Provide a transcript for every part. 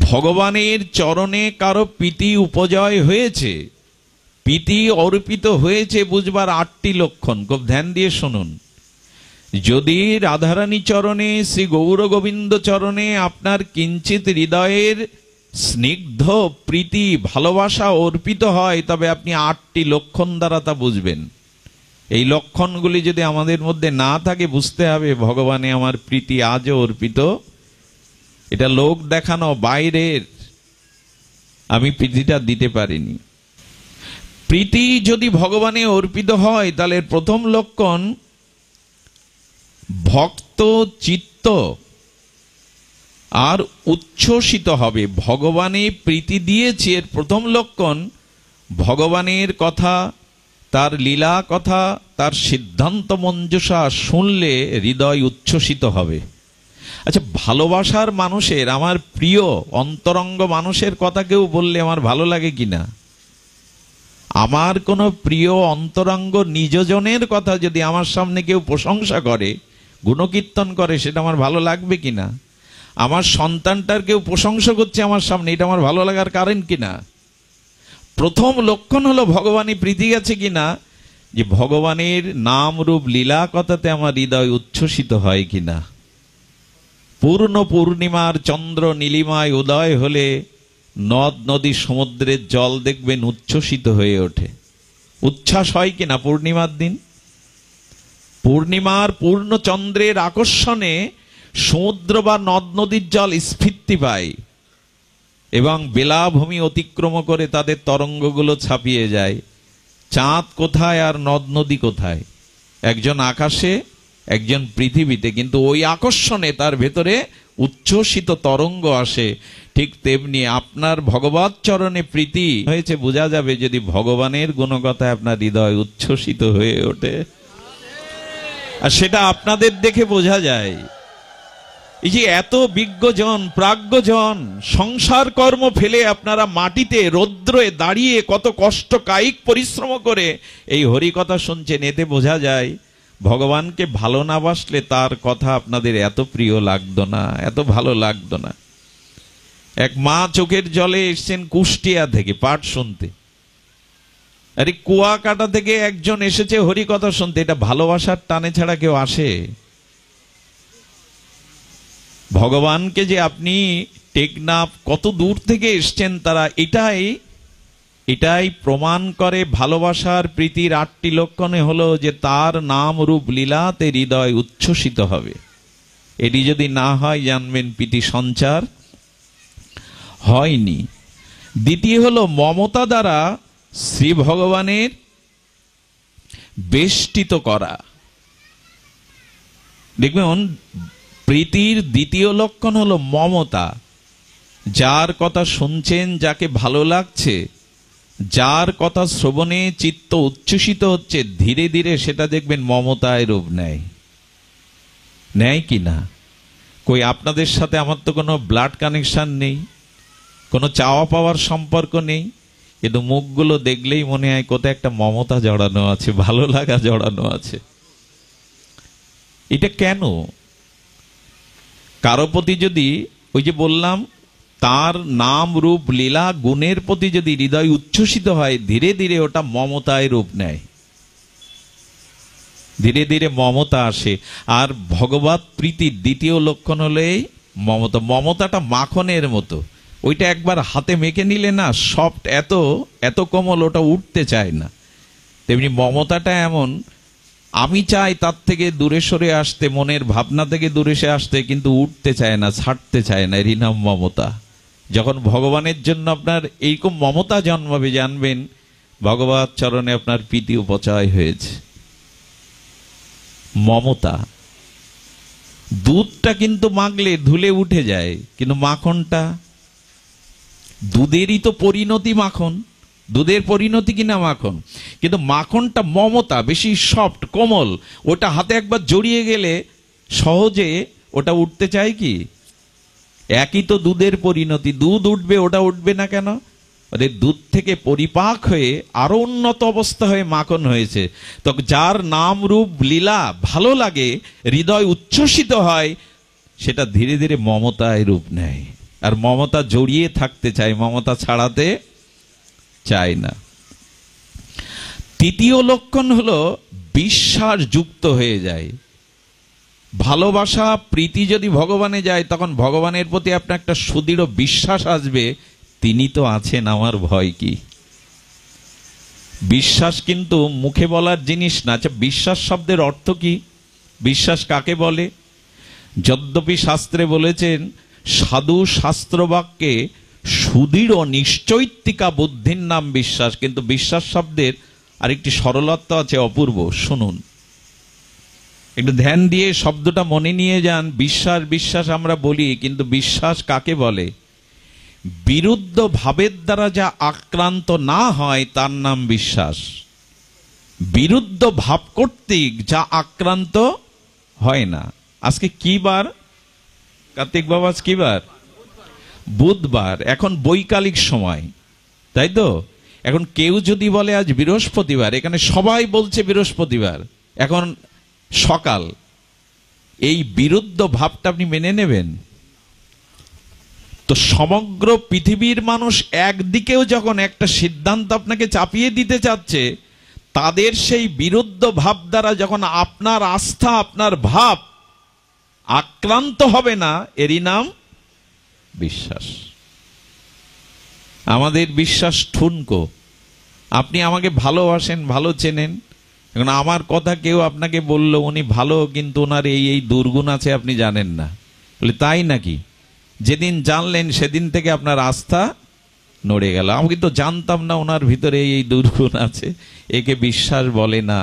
ভগবানের চরণে কারো প্রীতি উপজয় হয়েছে, প্রীতি অর্পিত হয়েছে বুঝবার 8টি লক্ষণ। খুব ধ্যান দিয়ে শুনুন। যদি রাধারানী চরণে, শ্রী গৌর গোবিন্দ চরণে আপনার কিঞ্চিত হৃদয়ের স্নিগ্ধ প্রীতি ভালোবাসা অর্পিত হয়, তবে আপনি 8টি লক্ষণ দ্বারা তা বুঝবেন। এই লক্ষণগুলি যদি আমাদের মধ্যে না থাকে, বুঝতে হবে ভগবানে আমার প্রীতি আজও অর্পিত। এটা লোক দেখানো, বাইরের, আমি প্রীতিটা দিতে পারিনি। প্রীতি যদি ভগবানে অর্পিত হয়, তাহলে প্রথম লক্ষণ ভক্ত চিত্ত আর উচ্ছ্বসিত হবে। ভগবানে প্রীতি দিয়েছে, এর প্রথম লক্ষণ ভগবানের কথা, তার লীলা কথা, তার সিদ্ধান্ত মঞ্জুষা শুনলে হৃদয় উচ্ছ্বসিত হবে। আচ্ছা, ভালোবাসার মানুষের, আমার প্রিয় অন্তরঙ্গ মানুষের কথা কেউ বললে আমার ভালো লাগে কিনা? আমার কোনো প্রিয় অন্তরঙ্গ নিজজনের কথা যদি আমার সামনে কেউ প্রশংসা করে, গুণকীর্তন করে, সেটা আমার ভালো লাগবে কিনা? আমার সন্তানটার কেউ প্রশংসা করছে আমার সামনে, এটা আমার ভালো লাগার কারণ কিনা? প্রথম লক্ষণ হলো ভগবানে প্রীতি আছে কিনা, যে ভগবানের নাম রূপ লীলা কথাতে আমার হৃদয় উচ্ছ্বসিত হয় কিনা। পূর্ণ পূর্ণিমার চন্দ্র নীলিমায় উদয় হলে নদ নদী সমুদ্রের জল দেখবেন উচ্ছ্বসিত হয়ে ওঠে। উচ্ছ্বাস হয় কিনা পূর্ণিমার দিন? পূর্ণিমার পূর্ণ চন্দ্রের আকর্ষণে সমুদ্র বা নদ নদীর জল স্ফীতি পায় এবং বেলাভূমি অতিক্রম করে তাদের তরঙ্গগুলো ছাপিয়ে যায়। চাঁদ কোথায় আর নদ নদী কোথায়? একজন আকাশে, একজন পৃথিবীতে, কিন্তু ওই আকর্ষণে তার ভেতরে উচ্ছ্বসিত তরঙ্গ আসে। ঠিক তেমনি আপনার ভগবৎ চরণে প্রীতি হয়েছে, বোঝা যাবে যদি ভগবানের গুণকথায় আপনার হৃদয় উচ্ছ্বসিত হয়ে ওঠে। আর সেটা আপনাদের দেখে বোঝা যায়। এই যে এত বিজ্ঞজন, প্রাজ্ঞজন সংসার কর্ম ফেলে আপনারা মাটিতে রৌদ্রে দাঁড়িয়ে কত কষ্ট কায়িক পরিশ্রম করে এই হরি কথা শুনছেন, এতে বোঝা যায় ভগবানকে ভালো না বাসলে তার কথা আপনাদের এত প্রিয় লাগতো না, এত ভালো লাগতো না। এক মা চোখের জলে এসছেন কুষ্টিয়া থেকে পাঠ শুনতে, আরে কুয়াকাটা থেকে একজন এসেছে হরি কথা শুনতে। এটা ভালোবাসার টানে ছাড়া কেউ আসে? ভগবানকে যে আপনি টেকনাফ কত দূর থেকে এসছেন, তারা এটাই প্রমাণ করে ভালোবাসার প্রীতির 8টি লক্ষণে হলো যে তার নাম রূপ লীলাতে হৃদয় উচ্ছ্বসিত হবে। এটি যদি না হয়, জানবেন প্রীতি সঞ্চার হয়নি। দ্বিতীয় হলো মমতা দ্বারা শ্রী ভগবানের বেষ্টিত করা। দেখবেন প্রীতির দ্বিতীয় লক্ষণ হলো মমতা। যার কথা শুনছেন, যাকে ভালো লাগছে, যার কথা শ্রবণে চিত্ত উচ্ছ্বসিত হচ্ছে, ধীরে ধীরে সেটা দেখবেন মমতায় রূপ নেয়। নেয় কি না? কই আপনাদের সাথে আমার তো কোনো ব্লাড কানেকশন নেই, কোনো চাওয়া পাওয়ার সম্পর্ক নেই, কিন্তু মুখগুলো দেখলেই মনে হয় কোথায় একটা মমতা জড়ানো আছে, ভালো লাগা জড়ানো আছে। এটা কেন? কারো প্রতি যদি, ওই যে বললাম, তার নাম রূপ লীলা গুণের প্রতি যদি হৃদয় উচ্ছ্বসিত হয়, ধীরে ধীরে ওটা মমতায় রূপ নেয়, ধীরে ধীরে মমতা আসে। আর ভগবৎ প্রীতির দ্বিতীয় লক্ষণ হলো এই মমতা। মমতাটা মাখনের মতো, ওইটা একবার হাতে মেখে নিলে না, সফট, এত এত কোমল, ওটা উঠতে চায় না। তেমনি মমতাটা এমন, আমি চাই তার থেকে দূরে সরে আসতে, মনের ভাবনা থেকে দূরে সে আসতে, কিন্তু উঠতে চায় না, ছাড়তে চায় না। এরই নাম মমতা। যখন ভগবানের জন্য আপনার এইরকম মমতা জন্মাবে, জানবেন ভগবৎ চরণে আপনার প্রীতি উপচয় হয়েছে। মমতা। দুধটা কিন্তু মাখলে ধুলে উঠে যায়, কিন্তু মাখনটা, দুধেরই তো পরিণতি মাখন, দুধের পরিণতি কিনা মাখন, কিন্তু মাখনটা মমতা, বেশি সফট কোমল, ওটা হাতে একবার জড়িয়ে গেলে সহজে ওটা উঠতে চায় কি? একই তো দুধের পরিণতি, দুধ উঠবে, ওটা উঠবে না কেন? ওদের দুধ থেকে পরিপাক হয়ে আরো উন্নত অবস্থা হয়ে মাখন হয়েছে। তো যার নাম রূপ লীলা ভালো লাগে, হৃদয় উচ্ছ্বসিত হয়, সেটা ধীরে ধীরে মমতায় রূপ নেয়। আর মমতা জড়িয়ে থাকতে চায়, মমতা ছাড়াতে চায় না। তৃতীয় লক্ষণ হলো বিশ্বাস যুক্ত হয়ে যায়। ভালোবাসা প্রীতি যদি ভগবানে যায়, তখন ভগবানের প্রতি আপনার একটা সুদৃঢ় বিশ্বাস আসবে, তিনি তো আছেন, আমার ভয় কি। বিশ্বাস কিন্তু মুখে বলার জিনিস না। আচ্ছা, বিশ্বাস শব্দের অর্থ কি? বিশ্বাস কাকে বলে? যদ্যপি শাস্ত্রে বলেছেন সাধু শাস্ত্রবাক্যে সুদৃঢ় নিশ্চৈত্তিকা বুদ্ধির নাম বিশ্বাস, কিন্তু বিশ্বাস শব্দের আরেকটি সরলত্ব আছে, অপূর্ব। শুনুন, একটু ধ্যান দিয়ে শব্দটা মনে নিয়ে যান। বিশ্বাস বিশ্বাস আমরা বলি, কিন্তু বিশ্বাস কাকে বলে? বিরুদ্ধ ভাবের দ্বারা যা আক্রান্ত না হয় তার নাম বিশ্বাস। বিরুদ্ধ ভাব কর্তৃক যা আক্রান্ত হয় না। আজকে কি বার? কার্তিক বাবা, আজ কি বার? বুধবার। এখন বৈকালিক সময়, তাই তো? এখন কেউ যদি বলে আজ বৃহস্পতিবার, এখানে সবাই বলছে বৃহস্পতিবার, এখন সকাল, এই বিরুদ্ধ ভাবটা আপনি মেনে নেবেন তো? সমগ্র পৃথিবীর মানুষ একদিকেও যখন একটা সিদ্ধান্ত আপনাকে চাপিয়ে দিতে চাচ্ছে, তাদের সেই বিরুদ্ধ ভাব দ্বারা যখন আপনার আস্থা, আপনার ভাব আক্রান্ত হবে না, এরই নাম বিশ্বাস। আমাদের বিশ্বাস ঠুনকো। আপনি আমাকে ভালোবাসেন, ভালো চেনেন, এখন আমার কথা কেউ আপনাকে বলল উনি ভালো, কিন্তু ওনার এই এই দুর্গুণ আছে, আপনি জানেন না। বলে তাই নাকি? যেদিন জানলেন সেদিন থেকে আপনার আস্থা নড়ে গেল। আমি কিন্তু জানতাম না ওনার ভিতরে এই দুর্গুণ আছে। একে বিশ্বাস বলে না।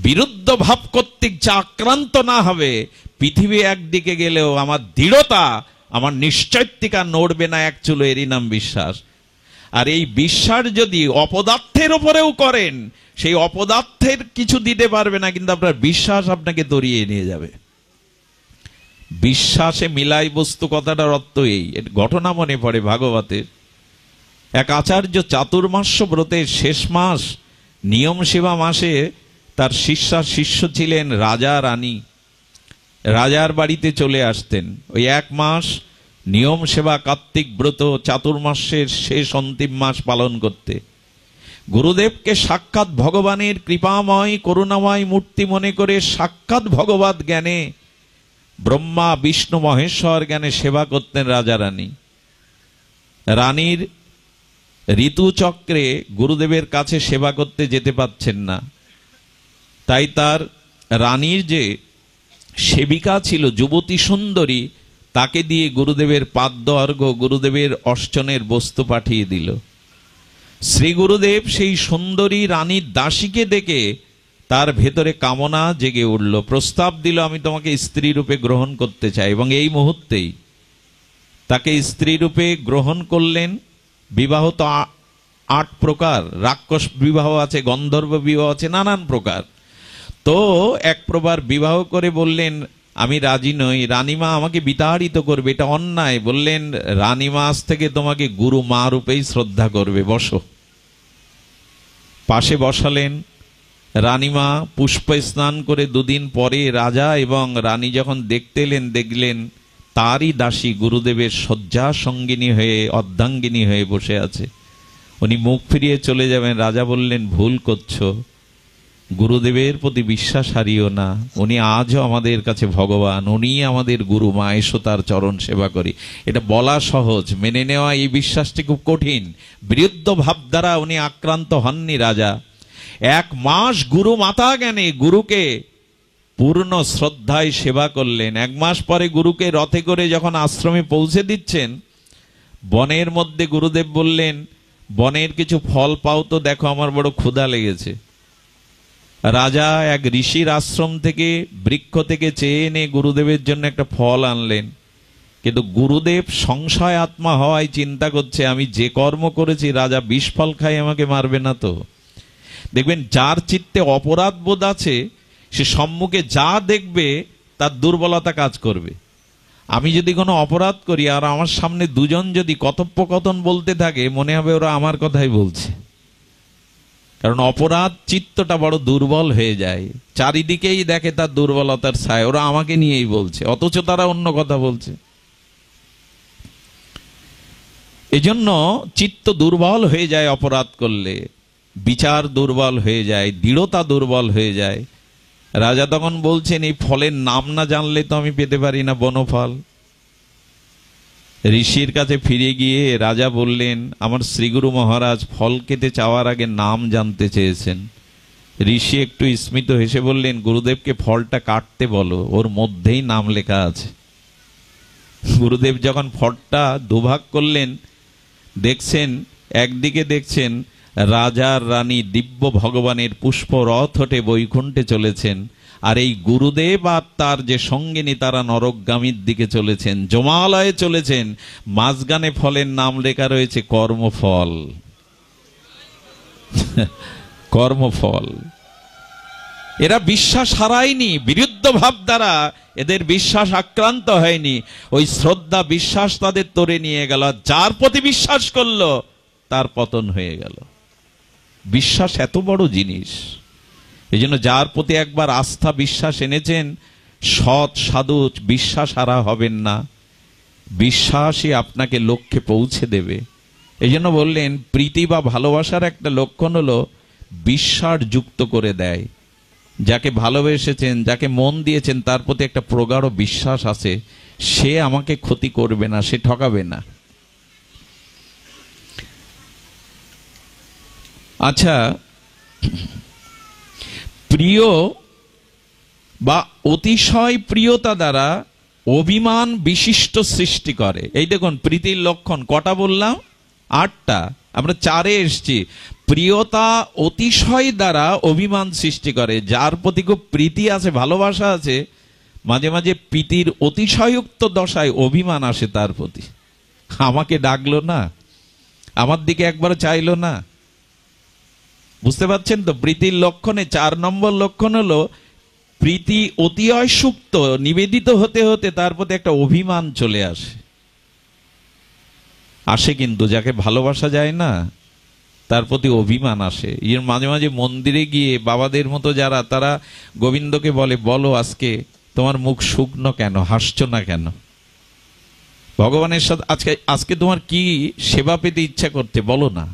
বিরুদ্ধ ভাব কর্তৃক যা আক্রান্ত না হবে, পৃথিবী একদিকে গেলেও আমার দৃঢ়তা, আমার নিশ্চয়ত্বিকা নড়বে না এক চুলো, এরই নাম বিশ্বাস। আর এই বিশ্বাস যদি অপদার্থের উপরেও করেন, সেই অপদার্থের কিছু দিতে পারবে না, কিন্তু আপনার বিশ্বাস আপনাকে দড়িয়ে নিয়ে যাবে। বিশ্বাসে মিলাই বস্তু কথাটার অর্থ এই। ঘটনা মনে পড়ে ভাগবতের। এক আচার্য চাতুর্মাস্য ব্রতের শেষ মাস, নিয়ম সেবা মাসে তার শিষ্য ছিলেন রাজা রানী। রাজার বাড়িতে চলে আসতেন ওই এক মাস নিয়ম সেবা, কার্তিক ব্রত, চাতুর্মাস্যের শেষ অন্তিম মাস পালন করতে। গুরুদেবকে সাক্ষাৎ ভগবানের কৃপাময় করুণাময় মূর্তি মনে করে সাক্ষাৎ ভগবত জ্ঞানে, ব্রহ্মা বিষ্ণু মহেশ্বর জ্ঞানে সেবা করতেন রাজা রানী। রানীর ঋতুচক্রে গুরুদেবের কাছে সেবা করতে যেতে পারছেন না, তাই তার রানীর যে সেবিকা ছিল যুবতী সুন্দরী, তাকে দিয়ে গুরুদেবের পাদ্য অর্ঘ্য, গুরুদেবের অর্চনের বস্তু পাঠিয়ে দিল। শ্রী গুরুদেব সেই সুন্দরী রানীর দাসীকে দেখে তার ভেতরে কামনা জেগে উঠল, প্রস্তাব দিল, আমি তোমাকে স্ত্রী রূপে গ্রহণ করতে চাই। এবং এই মুহূর্তেই তাকে স্ত্রী রূপে গ্রহণ করলেন। বিবাহ তো 8 প্রকার, রাক্ষস বিবাহ আছে, গন্ধর্ব বিবাহ আছে, নানান প্রকার। তো এক প্রকার বিবাহ করে বললেন, আমি রাজি নই, রানীমা আমাকে বিতাড়িত করবে, এটা অন্যায়। বললেন, রানীমা আজ থেকে তোমাকে গুরু মা রূপেই শ্রদ্ধা করবে, বসো। পাশে বসালেন। রানীমা পুষ্প স্নান করে 2 দিন পরে রাজা এবং রানী যখন দেখতে এলেন, দেখলেন তারই দাসী গুরুদেবের শয্যা সঙ্গিনী হয়ে, অর্ধাঙ্গিনী হয়ে বসে আছে। উনি মুখ ফিরিয়ে চলে যাবেন। রাজা বললেন, ভুল করছো, গুরুদেবের প্রতি বিশ্বাস হারিও না, উনি আজও আমাদের কাছে ভগবান, উনি আমাদের গুরু মা, এসো তার চরণ সেবা করি। এটা বলা সহজ, মেনে নেওয়া এই বিশ্বাসটি খুব কঠিন। বিরুদ্ধ ভাব দ্বারা উনি আক্রান্ত হননি রাজা। 1 মাস গুরু মাতা জ্ঞানে গুরুকে পূর্ণ শ্রদ্ধায় সেবা করলেন। 1 মাস পরে গুরুকে রথে করে যখন আশ্রমে পৌঁছে দিচ্ছেন, বনের মধ্যে গুরুদেব বললেন, বনের কিছু ফল পাও তো, দেখো আমার বড় ক্ষুধা লেগেছে। রাজা এক ঋষির আশ্রম থেকে, বৃক্ষ থেকে চেয়ে এনে গুরুদেবের জন্য একটা ফল আনলেন। কিন্তু গুরুদেব সংশয় আত্মা হওয়ায় চিন্তা করছে, আমি যে কর্ম করেছি রাজা বিষ ফল খাই আমাকে মারবে না তো। দেখবেন যার চিত্তে অপরাধ বোধ আছে, সে সম্মুখে যা দেখবে তার দুর্বলতা কাজ করবে। আমি যদি কোনো অপরাধ করি আর আমার সামনে 2 জন যদি কথোপকথন বলতে থাকে, মনে হবে ওরা আমার কথাই বলছে। কারণ অপরাধ চিত্তটা বড় দুর্বল হয়ে যায়, চারিদিকেই দেখে তার দুর্বলতার ছায়া, ওরা আমাকে নিয়েই বলছে, অথচ তারা অন্য কথা বলছে। এজন্য চিত্ত দুর্বল হয়ে যায় অপরাধ করলে, বিচার দুর্বল হয়ে যায়, দৃঢ়তা দুর্বল হয়ে যায়। রাজা তখন বলছেন, এই ফলের নাম না জানলে তো আমি পেতে পারি না বনফল। ঋষির কাছে ফিরে গিয়ে রাজা বললেন, আমার শ্রীগুরু মহারাজ ফল খেতে চাওয়ার আগে নাম জানতে চেয়েছেন। ঋষি একটু স্মিত হেসে বললেন, গুরুদেবকে ফলটা কাটতে বলো, ওর মধ্যেই নাম লেখা আছে। গুরুদেব যখন ফলটা দুভাগ করলেন, দেখছেন একদিকে দেখছেন রাজার রানী দিব্য ভগবানের পুষ্প রথ হটে বৈকুণ্ঠে চলেছেন, আর এই গুরুদেব আর তার যে সঙ্গিনী তারা নরকগামীর দিকে চলেছেন, জমালয়ে চলেছেন। মাঝখানে ফলের নাম লেখা রয়েছে কর্মফল। কর্মফল। এরা বিশ্বাস হারায়নি, বিরুদ্ধ ভাব দ্বারা এদের বিশ্বাস আক্রান্ত হয়নি। ওই শ্রদ্ধা বিশ্বাস তাদের তোরে নিয়ে গেল, যার প্রতি বিশ্বাস করলো তার পতন হয়ে গেল। বিশ্বাস এত বড় জিনিস। এই জন্য যার প্রতি একবার আস্থা বিশ্বাস এনেছেন, সৎ সাধু বিশ্বাস হারা হবেন না। বিশ্বাসই আপনাকে লক্ষ্যে পৌঁছে দেবে। এই জন্য বললেন, প্রীতি বা ভালোবাসার একটা লক্ষণ হলো বিশ্বাস যুক্ত করে দেয়। যাকে ভালোবেসেছেন, যাকে মন দিয়েছেন, তার প্রতি একটা প্রগাঢ় বিশ্বাস আছে, সে আমাকে ক্ষতি করবে না, সে ঠকাবে না। আচ্ছা, প্রিয় বা অতিশয় প্রিয়তা দ্বারা অভিমান বিশিষ্ট সৃষ্টি করে। এই দেখুন প্রীতির লক্ষণ কটা বললাম? 8টা। আমরা 4-এ এসছি। প্রিয়তা অতিশয় দ্বারা অভিমান সৃষ্টি করে। যার প্রতি খুব প্রীতি আছে, ভালোবাসা আছে, মাঝে মাঝে প্রীতির অতিশয়োক্ত দশায় অভিমান আসে তার প্রতি। আমাকে ডাকলো না, আমার দিকে একবার চাইলো না। বুঝতে পারছেন তো? প্রীতির লক্ষণে 4 নম্বর লক্ষণ হলো প্রীতি অতিশয় সুপ্ত, নিবেদিত হতে হতে তার প্রতি একটা অভিমান চলে আসে। কিন্তু যাকে ভালোবাসা যায় না তার প্রতি অভিমান আসে। এর মাঝে মাঝে মন্দিরে গিয়ে বাবাদের মতো যারা, তারা গোবিন্দকে বলে, বলো আজকে তোমার মুখ শুকনো কেন, হাসছো না কেন? ভগবানের সাথে আজকে তোমার কি সেবা পেতে ইচ্ছা করতে, বলো না।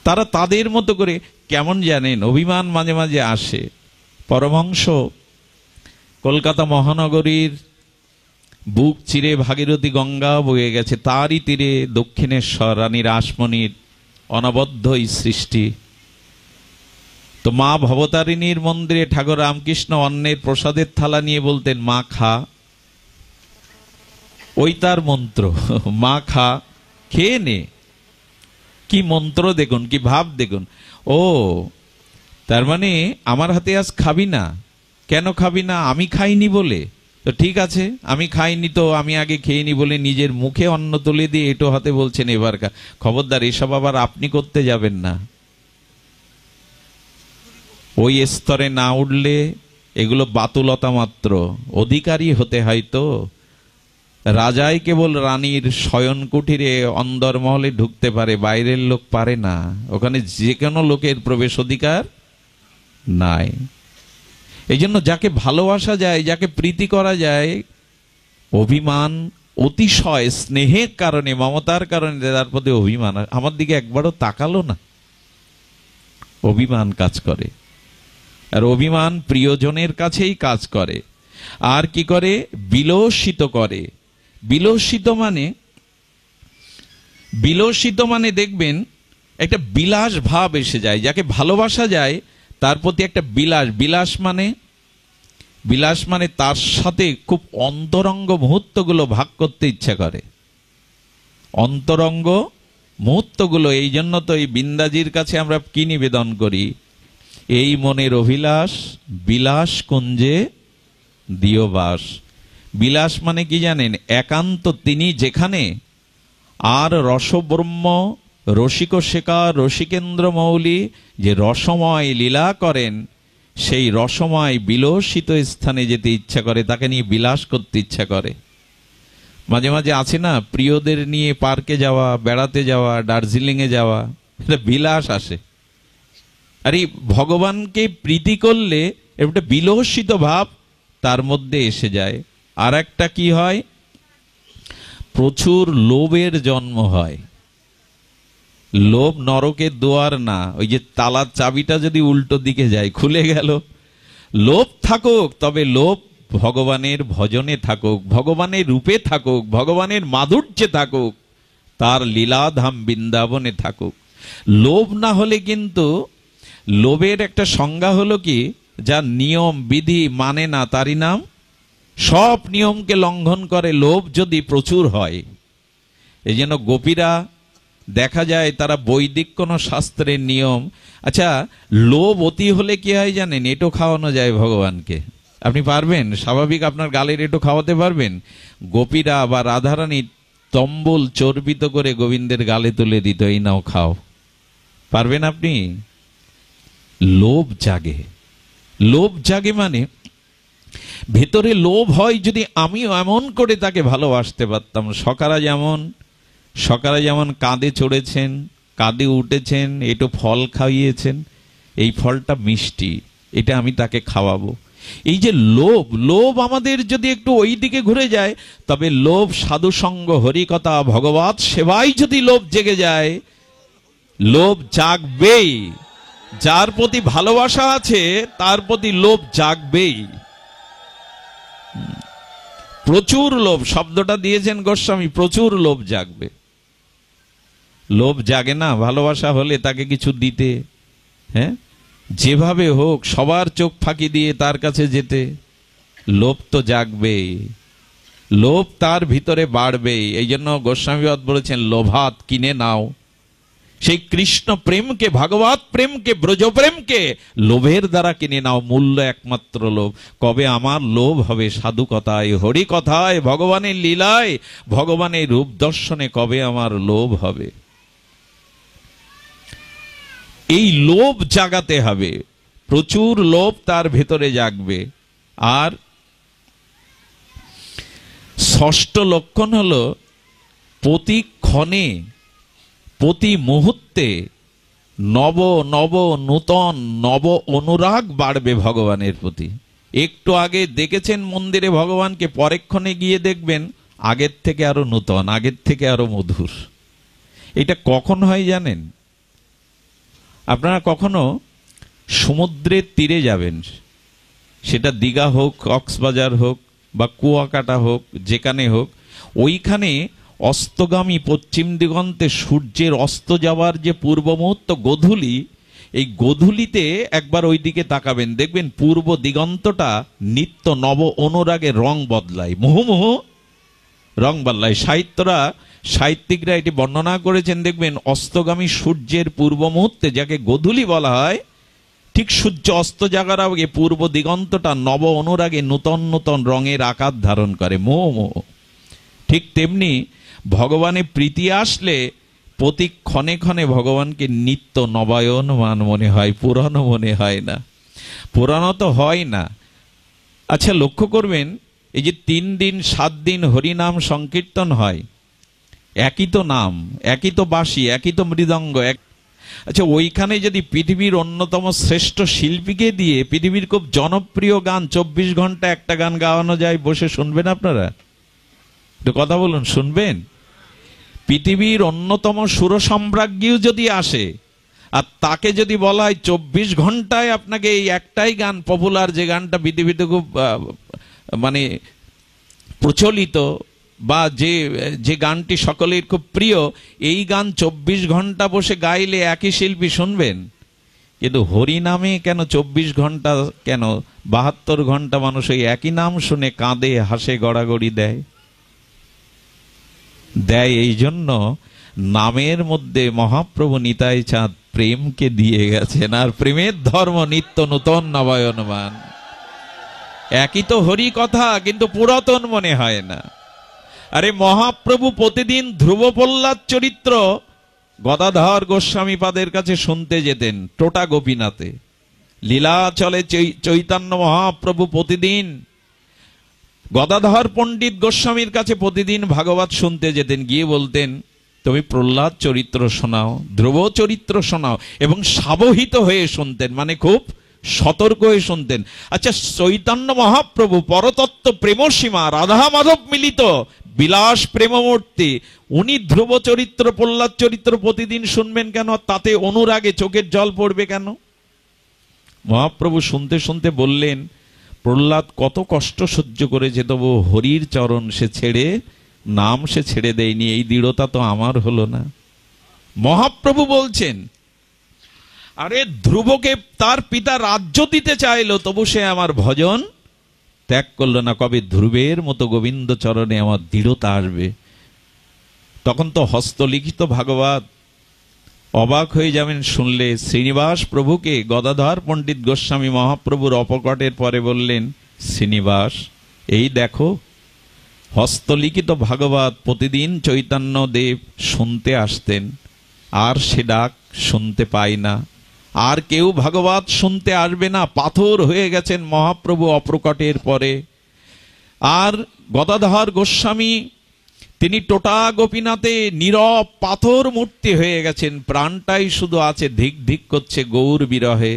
তারা তাদের মতো করে কেমন জানেন অভিমান মাঝে মাঝে আসে। পরমহংস কলকাতা মহানগরীর বুক চিরে ভাগীরথী গঙ্গা বয়ে গেছে, তারই তীরে দক্ষিণেশ্বর রানী রাসমণির অনবদ্য এই সৃষ্টি। তো মা ভবতারিণীর মন্দিরে ঠাকুর রামকৃষ্ণ অন্নের প্রসাদের থালা নিয়ে বলতেন, মা খা। ওই তার মন্ত্র, মা খা, খেয়ে নে। কি মন্ত্র দেখুন, কি ভাব দেখুন। ও তার মানে আমার হাতে আজ খাবি না। কেন খাবি না? আমি খাইনি বলে? তো ঠিক আছে, আমি খাইনি তো আমি আগে খেয়ে নি বলে নিজের মুখে অন্ন তুলে দিয়ে এটো হাতে বলছেন এবার খবরদার, এসব আবার আপনি করতে যাবেন না। ওই স্তরে না উঠলে এগুলো বাতুলতা মাত্র। অধিকারী হতে হয় তো। রাজাই কেবল রানীর শয়ন কুঠিরে অন্দরমহলে ঢুকতে পারে, বাইরের লোক পারে না। ওখানে যে কোনো লোকের প্রবেশ অধিকার নাই। এই জন্য যাকে ভালোবাসা যায়, যাকে প্রীতি করা যায়, অভিমান অতিশয় স্নেহের কারণে, মমতার কারণে তার প্রতি অভিমান। আমার দিকে একবারও তাকালো না, অভিমান কাজ করে। আর অভিমান প্রিয়জনের কাছেই কাজ করে। আর কি করে? বিলসিত করে। বিলসিত মানে দেখবেন একটা বিলাস ভাব এসে যায়। যাকে ভালোবাসা যায় তার প্রতি একটা বিলাস মানে তার সাথে খুব অন্তরঙ্গ মুহূর্তগুলো ভাগ করতে ইচ্ছা করে। অন্তরঙ্গ মুহূর্তগুলো। এই জন্য তো এই বিন্দাজির কাছে আমরা কি নিবেদন করি? এই মনের অভিলাষ বিলাস কুঞ্জে দিও বাস। বিলাস মানে কি জানেন? একান্ত তিনি যেখানে, আর রসব্রহ্ম রসিক শেখর রসিকেন্দ্র মৌলি যে রসময় লীলা করেন, সেই রসময় বিলসিত স্থানে যেতে ইচ্ছা করে, তাকে নিয়ে বিলাস করতে ইচ্ছা করে। মাঝে মাঝে আছে না, প্রিয়দের নিয়ে পার্কে যাওয়া, বেড়াতে যাওয়া, দার্জিলিংয়ে যাওয়া, এটা বিলাস আসে। আর এই ভগবানকে প্রীতি করলে একটা বিলসিত ভাব তার মধ্যে এসে যায়। আর একটা কি হয়? প্রচুর লোভের জন্ম হয়। লোভ নরকের দুয়ার না, ওই যে তালার চাবিটা যদি উল্টো দিকে যায় খুলে গেল। লোভ থাকুক, তবে লোভ ভগবানের ভজনে থাকুক, ভগবানের রূপে থাকুক, ভগবানের মাধুর্যে থাকুক, তার লীলাধাম বৃন্দাবনে থাকুক। লোভ না হলে কিন্তু, লোভের একটা সংজ্ঞা হলো কি, যা নিয়ম বিধি মানে না তারই নাম, সব নিয়মকে লঙ্ঘন করে। লোভ যদি প্রচুর হয়, এই জন্য গোপীরা দেখা যায় তারা বৈদিক কোন শাস্ত্রের নিয়ম, আচ্ছা লোভ অতি হলে কি হয় জানেন? এটো খাওয়ানো যায় ভগবানকে। আপনি পারবেন? স্বাভাবিক আপনার গালের এটো খাওয়াতে পারবেন? গোপীরা বা রাধারানী তম্বল চর্বিত করে গোবিন্দের গালে তুলে দিত, এই নাও খাও। পারবেন আপনি? লোভ জাগে। লোভ জাগে মানে ভেতরে লোভ হয়, যদি আমিও এমন করে তাকে ভালোবাসতে পারতাম। সকারা যেমন কাঁধে চড়েছেন, কাঁধে উঠেছেন, একটু ফল খাইয়েছেন, এই ফলটা মিষ্টি, এটা আমি তাকে খাওয়াবো। এই যে লোভ আমাদের যদি একটু ওই দিকে ঘুরে যায়, তবে লোভ সাধুসঙ্গ, হরিকথা, ভগবত সেবাই যদি লোভ জেগে যায়, লোভ জাগবেই। যার প্রতি ভালোবাসা আছে তার প্রতি লোভ জাগবেই। প্রচুর লোভ শব্দটা দিয়েছেন গোস্বামী, প্রচুর লোভ জাগবে। লোভ জাগে না ভালোবাসা হলে তাকে কিছু দিতে, হ্যাঁ, যেভাবে হোক সবার চোখ ফাঁকি দিয়ে তার কাছে যেতে, লোভ তো জাগবে, লোভ তার ভিতরে বাড়বে। এই জন্য গোস্বামীবাদ বলেছেন, লোভাত কিনে নাও সেই কৃষ্ণ প্রেমকে, ভাগবত প্রেমকে, ব্রজ প্রেমকে লোভের দ্বারা কিনে নাও। মূল্য একমাত্র লোভ। কবে আমার লোভ হবে সাধু কথায়, হরি কথায়, ভগবানের লীলায়, ভগবানের রূপ দর্শনে কবে আমার লোভ হবে? এই লোভ জাগাতে হবে, প্রচুর লোভ তার ভেতরে জাগবে। আর ষষ্ঠ লক্ষণ হলো প্রতি ক্ষণে, প্রতি মুহূর্তে নব নব নূতন নব অনুরাগ বাড়বে ভগবানের প্রতি। একটু আগে দেখেছেন মন্দিরে ভগবানকে, পরেক্ষণে গিয়ে দেখবেন আগের থেকে আরো নূতন, আগের থেকে আরো মধুর। এটা কখন হয় জানেন? আপনারা কখনো সমুদ্রের তীরে যাবেন, সেটা দীঘা হোক, কক্সবাজার হোক বা কুয়াকাটা হোক, যেখানে হোক, ওইখানে অস্তগামী পশ্চিম দিগন্তে সূর্যের অস্ত যাওয়ার যে পূর্ব মুহূর্ত গোধূলি, এই গোধূলিতে একবার ওই দিকে তাকাবেন, দেখবেন পূর্ব দিগন্তটা নিত্য নব অনুরাগের রং বদলায়, মুহুমুহু রং বদলায়। সাহিত্যিকরা এটি বর্ণনা করেছেন, দেখবেন অস্তগামী সূর্যের পূর্ব মুহূর্তে, যাকে গোধূলি বলা হয়, ঠিক সূর্য অস্ত যাওয়ার আগে পূর্ব দিগন্তটা নব অনুরাগে নূতন নূতন রঙের আকার ধারণ করে, মোহ। ঠিক তেমনি ভগবানের প্রীতি আসলে প্রতি ক্ষণে ক্ষণে ভগবানকে নিত্য নবায়নমান মনে হয়, পুরানো মনে হয় না। পুরানো তো হয় না। আচ্ছা লক্ষ্য করবেন, এই যে 3 দিন 7 দিন হরিনাম সংকীর্তন হয়, একই তো নাম, একই তো বাঁশি, একই তো মৃদঙ্গ। আচ্ছা ওইখানে যদি পৃথিবীর অন্যতম শ্রেষ্ঠ শিল্পীকে দিয়ে পৃথিবীর খুব জনপ্রিয় গান 24 ঘন্টা একটা গান গাওয়ানো যায়, বসে শুনবেন আপনারা? একটু কথা বলুন, শুনবেন? পৃথিবীর অন্যতম সুরসম্রাজ্ঞীও যদি আসে, আর তাকে যদি বলা হয় 24 ঘন্টায় আপনাকে এই একটাই গান, পপুলার যে গানটা পৃথিবীতে খুব মানে প্রচলিত, বা যে গানটি সকলের খুব প্রিয়, এই গান 24 ঘন্টা বসে গাইলে একই শিল্পী শুনবেন। কিন্তু হরি নামে কেন 24 ঘন্টা, কেন 72 ঘন্টা মানুষ ওই একই নাম শুনে কাঁদে, হাসে, গড়াগড়ি দেয়? এই জন্য নামের মধ্যে মহাপ্রভু নিতাই চাঁদ প্রেমকে দিয়ে গেছেন, আর প্রেমের ধর্ম নিত্য নূতন নবায়নমান। একই তো হরি কথা, কিন্তু পুরাতন মনে হয় না। আরে মহাপ্রভু প্রতিদিন ধ্রুব প্রহ্লাদ চরিত্র গদাধর গোস্বামী পাদের কাছে শুনতে যেতেন, টোটা গোপীনাথে। লীলাচলে চৈতন্য মহাপ্রভু প্রতিদিন গদাধর পণ্ডিত গোস্বামীর কাছে প্রতিদিন ভাগবত শুনতে যেতেন, গিয়ে বলতেন, তুমি প্রহ্লাদ চরিত্র শোনাও, ধ্রুব চরিত্র শোনাও, এবং সাবহিত হয়ে শুনতেন, মানে খুব সতর্ক হয়ে শুনতেন। আচ্ছা চৈতন্য মহাপ্রভু পরতত্ত্ব প্রেমসীমা রাধা মাধব মিলিত বিলাস প্রেমমূর্তি, উনি ধ্রুব চরিত্র প্রহ্লাদ চরিত্র প্রতিদিন শুনবেন কেন? তাতে অনুরাগে চোখের জল পড়বে কেন? মহাপ্রভু শুনতে শুনতে বললেন, প্রহ্লাদ কত কষ্ট সহ্য করেছে, তবু হরির চরণ সে ছেড়ে, নাম সে ছেড়ে দেয়নি, এই দৃঢ়তা তো আমার হলো না। মহাপ্রভু বলছেন, আরে ধ্রুবকে তার পিতা রাজ্য দিতে চাইলো, তবু সে আমার ভজন ত্যাগ করলো না। কবে ধ্রুবের মতো গোবিন্দ চরণে আমার দৃঢ়তা আসবে? তখন তো হস্তলিখিত ভাগবত অবাক হয়ে যাবেন শুনলে। শ্রীনিবাস প্রভুকে গদাধর পণ্ডিত গোস্বামী মহাপ্রভুর অপকটের পরে বললেন, শ্রীনিবাস, এই দেখো হস্তলিখিত ভাগবত প্রতিদিন চৈতন্য দেব শুনতে আসতেন, আর সে ডাক শুনতে পাই না, আর কেউ ভাগবত শুনতে আসবে না। পাথর হয়ে গেছেন মহাপ্রভু অপ্রকটের পরে। আর গদাধর গোস্বামী তিনি টোটা গোপীনাথে নীরব পাথর মূর্তি হয়ে গেছেন, প্রাণটাই শুধু আছে ধিক ধিক করছে গৌর বিরহে।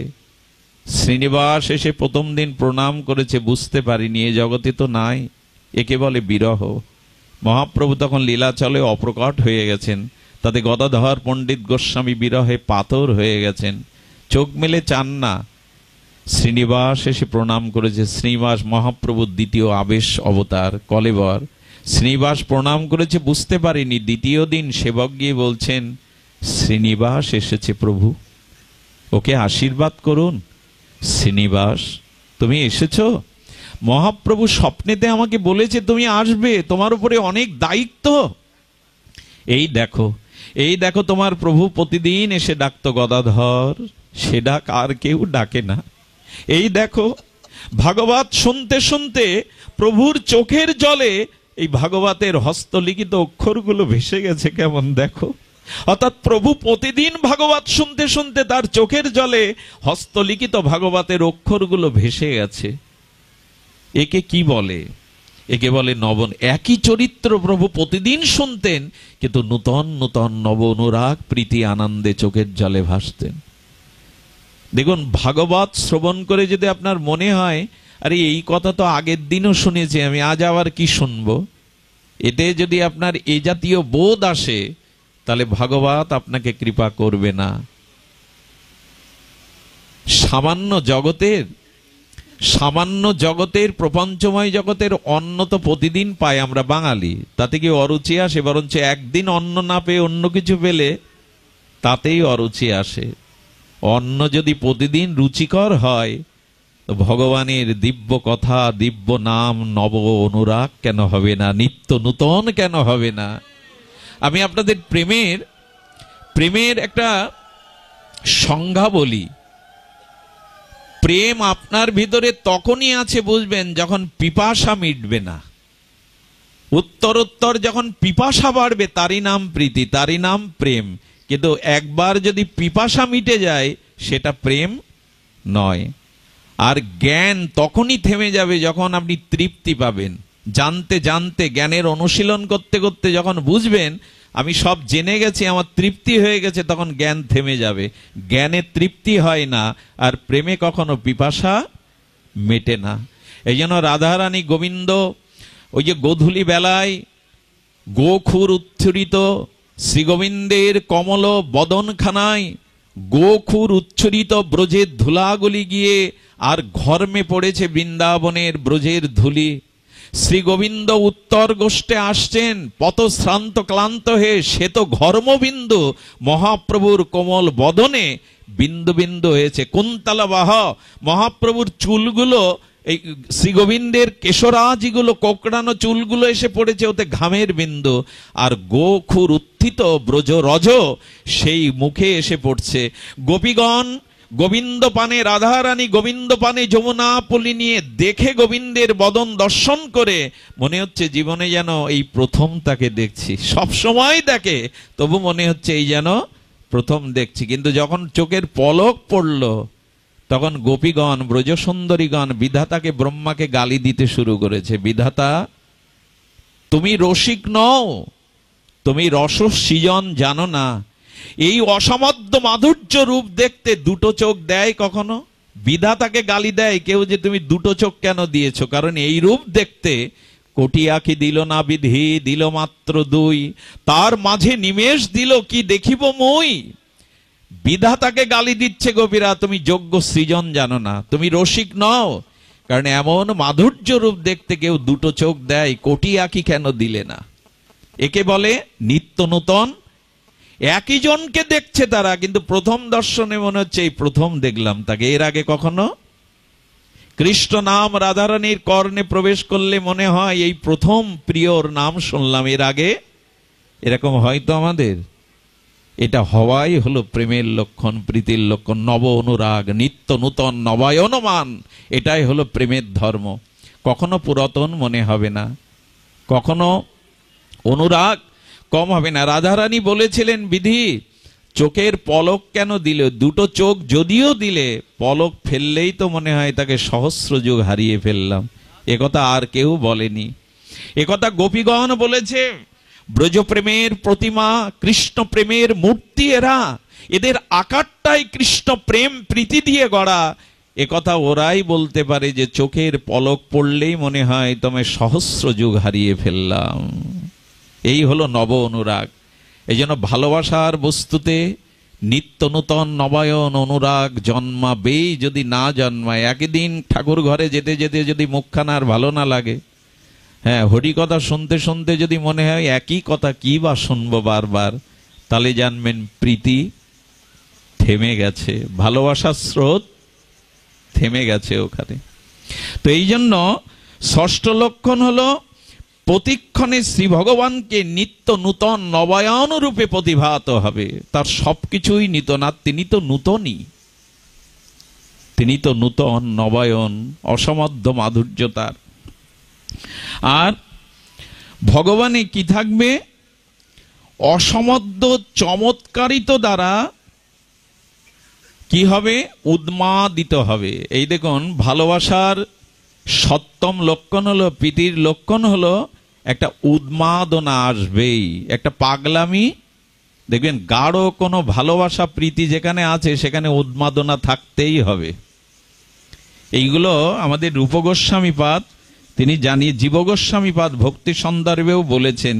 শ্রীনিবাস এসে প্রথম দিন প্রণাম করেছে, বুঝতে পারিনি এ জগতে তো নাই, একে বলে বিরহ। মহাপ্রভু তখন লীলাচলে অপ্রকট হয়ে গেছেন, তাতে গদাধর পণ্ডিত গোস্বামী বিরহে পাথর হয়ে গেছেন, চোখ মেলে চান না। শ্রীনিবাস এসে প্রণাম করেছে। শ্রীনিবাস মহাপ্রভুর দ্বিতীয় আবেশ অবতার কলেবর। শ্রীনিবাস প্রণাম করেছে, বুঝতে পারিনি। দ্বিতীয় দিন সেবক গিয়ে বলছেন, শ্রীনিবাস এসেছে প্রভু, ওকে আশীর্বাদ করুন। শ্রীনিবাস, তুমি এসেছো? মহাপ্রভু স্বপ্নেতে আমাকে বলেছে তুমি আসবে, তোমার উপরে অনেক দায়িত্ব। এই দেখো, এই দেখো তোমার প্রভু প্রতিদিন এসে ডাকতো গদাধর, সে ডাক আর কেউ ডাকে না। এই দেখো ভাগবত শুনতে শুনতে প্রভুর চোখের জলে এই ভাগবতের হস্তলিখিত অক্ষরগুলো ভেসে গেছে কেমন দেখো। অর্থাৎ প্রভু প্রতিদিন ভাগবত শুনতে শুনতে তার চোখের জলে হস্তলিখিত ভাগবতের অক্ষরগুলো ভেসে গেছে। একে কি বলে? একে বলে নবন। একই চরিত্র প্রভু প্রতিদিন শুনতেন, কিন্তু নূতন নূতন নব অনুরাগ প্রীতি আনন্দে চোখের জলে ভাসতেন। দেখুন, ভাগবত শ্রবণ করে যদি আপনার মনে হয় আরে এই কথা তো আগের দিনও শুনেছি আমি, আজ আবার কি শুনবো, এতে যদি আপনার এ জাতীয় বোধ আসে, তাহলে ভাগবত আপনাকে কৃপা করবে না। সামান্য জগতের প্রপঞ্চময় জগতের অন্ন তো প্রতিদিন পাই আমরা বাঙালি, তাতে কি অরুচি আসে? বরঞ্চ একদিন অন্ন না পেয়ে অন্য কিছু পেলে তাতেই অরুচি আসে। অন্ন যদি প্রতিদিন রুচিকর হয়, তো ভগবানের দিব্য কথা, দিব্য নাম, নব অনুরাগ কেন হবে না? নিত্য নূতন কেন হবে না? আমি আপনাদের প্রেমের একটা সংজ্ঞা বলি। প্রেম আপনার ভিতরে তখনই আছে বুঝবেন যখন পিপাসা মিটবে না। উত্তরোত্তর যখন পিপাসা বাড়বে, তারই নাম প্রীতি, তারই নাম প্রেম। কিন্তু একবার যদি পিপাসা মিটে যায়, সেটা প্রেম নয়। আর জ্ঞান তখনই থেমে যাবে যখন আপনি তৃপ্তি পাবেন। জানতে জানতে, জ্ঞানের অনুশীলন করতে করতে যখন বুঝবেন আমি সব জেনে গেছি, আমার তৃপ্তি হয়ে গেছে, তখন জ্ঞান থেমে যাবে। জ্ঞানে তৃপ্তি হয় না, আর প্রেমে কখনো পিপাসা মেটে না। এই জন্য রাধারানী গোবিন্দ ওই যে গোধূলি বেলায় গোখুর উচ্ছরিত শ্রীগোবিন্দের কমল বদনখানায় গোখুর উচ্ছরিত ব্রজের ধুলাগুলি গিয়ে আর ঘর্মে পড়েছে বৃন্দাবনের ব্রজের ধুলি। শ্রী গোবিন্দ উত্তর গোষ্ঠে আসছেন পথশ্রান্ত ক্লান্ত হয়ে, সে তো ঘর্মবিন্দু মহাপ্রভুর কোমল বদনে বিন্দু বিন্দু হয়েছে। কুন্তলবাহ মহাপ্রভুর চুলগুলো, এই শ্রী গোবিন্দের কেশরাজিগুলো, কোকড়ানো চুলগুলো এসে পড়েছে ওতে ঘামের বিন্দু। আর গোখুর উত্থিত ব্রজ রজ সেই মুখে এসে পড়ছে। গোপীগণ গোবিন্দ পানে, রাধারানী গোবিন্দ পানে যমুনা পলি নিয়ে দেখে গোবিন্দের বদন দর্শন করে মনে হচ্ছে জীবনে যেন এই প্রথম তাকে দেখছি। সব সময় দেখে, তবু মনে হচ্ছে এই যেন প্রথম দেখছি। কিন্তু যখন চোখের পলক পড়ল, তখন গোপীগণ, ব্রজসুন্দরীগণ বিধাতাকে, ব্রহ্মাকে গালি দিতে শুরু করেছে। বিধাতা, তুমি রসিক নও, তুমি রস সৃজন জানো না। এই অসামধ্য মাধুর্য রূপ দেখতে দুটো চোখ দেয় কখনো? বিধাতাকে গালি দেয় কেউ যে তুমি দুটো চোখ কেন দিয়েছো? কারণ এই রূপ দেখতে কোটি আঁখি দিল না বিধি, দিল মাত্র দুই, তার মাঝে নিমেষ দিল কি দেখিব মুই। বিধাতাকে গালি দিচ্ছে গোপীরা, তুমি যোগ্য সৃজন জানো না, তুমি রসিক নও, কারণ এমন মাধুর্য রূপ দেখতে কেউ দুটো চোখ দেয়, কোটি আঁখি কেন দিলে না। একে বলে নিত্য নূতন। একই জনকে দেখছে তারা, কিন্তু প্রথম দর্শনে মনে হচ্ছে এই প্রথম দেখলাম তাকে, এর আগে কখনো। কৃষ্ণ নাম রাধারানীর কর্ণে প্রবেশ করলে মনে হয় এই প্রথম প্রিয়র নাম শুনলাম, এর আগে এরকম হয়তো আমাদের। এটা হওয়াই হলো প্রেমের লক্ষণ, প্রীতির লক্ষণ। নব অনুরাগ, নিত্য নূতন, নবায়নমান, এটাই হলো প্রেমের ধর্ম। কখনো পুরাতন মনে হবে না, কখনো অনুরাগ কম হবে না। রাধারানী বলেছিলেন বিধি, চোখের পলক কেন দিলে? দুটো চোখ যদিও দিলে, পলক ফেললেই তো মনে হয় তাকে সহস্র যুগ হারিয়ে ফেললাম। একথা আর কেউ বলেনি, একথা গোপীগণ বলেছে। ব্রজপ্রেমের প্রতিমা, কৃষ্ণ প্রেমের মূর্তি এরা, এদের আকারটাই কৃষ্ণ প্রেম প্রীতি দিয়ে গড়া। একথা ওরাই বলতে পারে যে চোখের পলক পড়লেই মনে হয় তোমায় সহস্র যুগ হারিয়ে ফেললাম। এই হলো নব অনুরাগ। এই জন্য ভালোবাসার বস্তুতে নিত্য নূতন নবায়ন অনুরাগ জন্মাবেই, যদি না জন্মায়। একদিন ঠাকুর ঘরে যেতে যেতে যদি মুখখানা আর ভালো না লাগে, হ্যাঁ, হরি কথা শুনতে শুনতে যদি মনে হয় একই কথা কি বা শুনবো বারবার, তাহলে জানবেন প্রীতি থেমে গেছে, ভালোবাসার স্রোত থেমে গেছে ওখানে। তো এই জন্য ষষ্ঠ লক্ষণ হলো প্রতিক্ষণে শ্রী ভগবানকে নিত্য নূতন নবায়ন রূপে প্রতিভাত হবে। তার সবকিছুই নূতন, আর তিনি তো নূতনই, তিনি তো নূতন নবায়ন, অসমাদ্য মাধুর্য তার। আর ভগবানে কি থাকবে? অসমাদ্য চমৎকারিত দ্বারা কি হবে? উন্মাদিত হবে। এই দেখুন, ভালোবাসার সপ্তম লক্ষণ হলো, প্রীতির লক্ষণ হলো একটা উন্মাদনা আসবেই, একটা পাগলামি। দেখবেন গাঢ় কোনো ভালোবাসা প্রীতি যেখানে আছে সেখানে উন্মাদনা থাকতেই হবে। এইগুলো আমাদের রূপ গোস্বামীপাদ তিনি জানিয়ে, জীব গোস্বামীপাদ ভক্তি সন্দর্ভেও বলেছেন।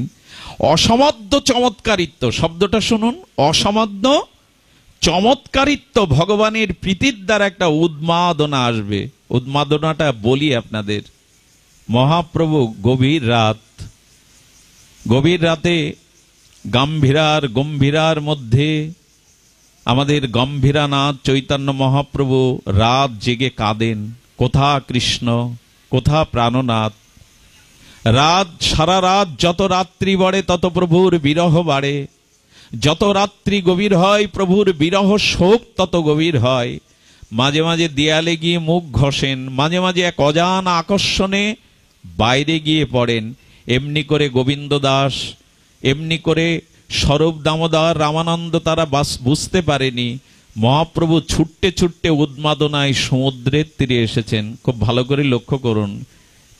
অসমাদ্য চমৎকারিত্ব শব্দটা শুনুন, অসমাদ্য চমৎকারিত্ব, ভগবানের প্রীতির দ্বারা একটা উন্মাদনা আসবে। উন্মাদনাটা বলি আপনাদের। মহাপ্রভু গভীর রাতে গম্ভীরার মধ্যে আমাদের গম্ভীরানাথ চৈতন্য মহাপ্রভু রাত জেগে কাঁদেন, কোথা কৃষ্ণ, কোথা প্রাণনাথ। সারা রাত যত রাত্রি বাড়ে তত প্রভুর বিরহ বাড়ে, যত রাত্রি গভীর হয় প্রভুর বিরহ শোক তত গভীর হয়। মাঝে মাঝে দেয়ালে গিয়ে মুখ ঘষেন, মাঝে মাঝে এক অজানা আকর্ষণে বাইরে গিয়ে পড়েন। এমনি করে গোবিন্দ দাস, এমনি করে স্বরূপ দামোদর, রামানন্দ তারা বুঝতে পারেনি। মহাপ্রভু ছুটতে ছুটতে উন্মাদনায় সমুদ্রের তীরে এসেছেন। খুব ভালো করে লক্ষ্য করুন,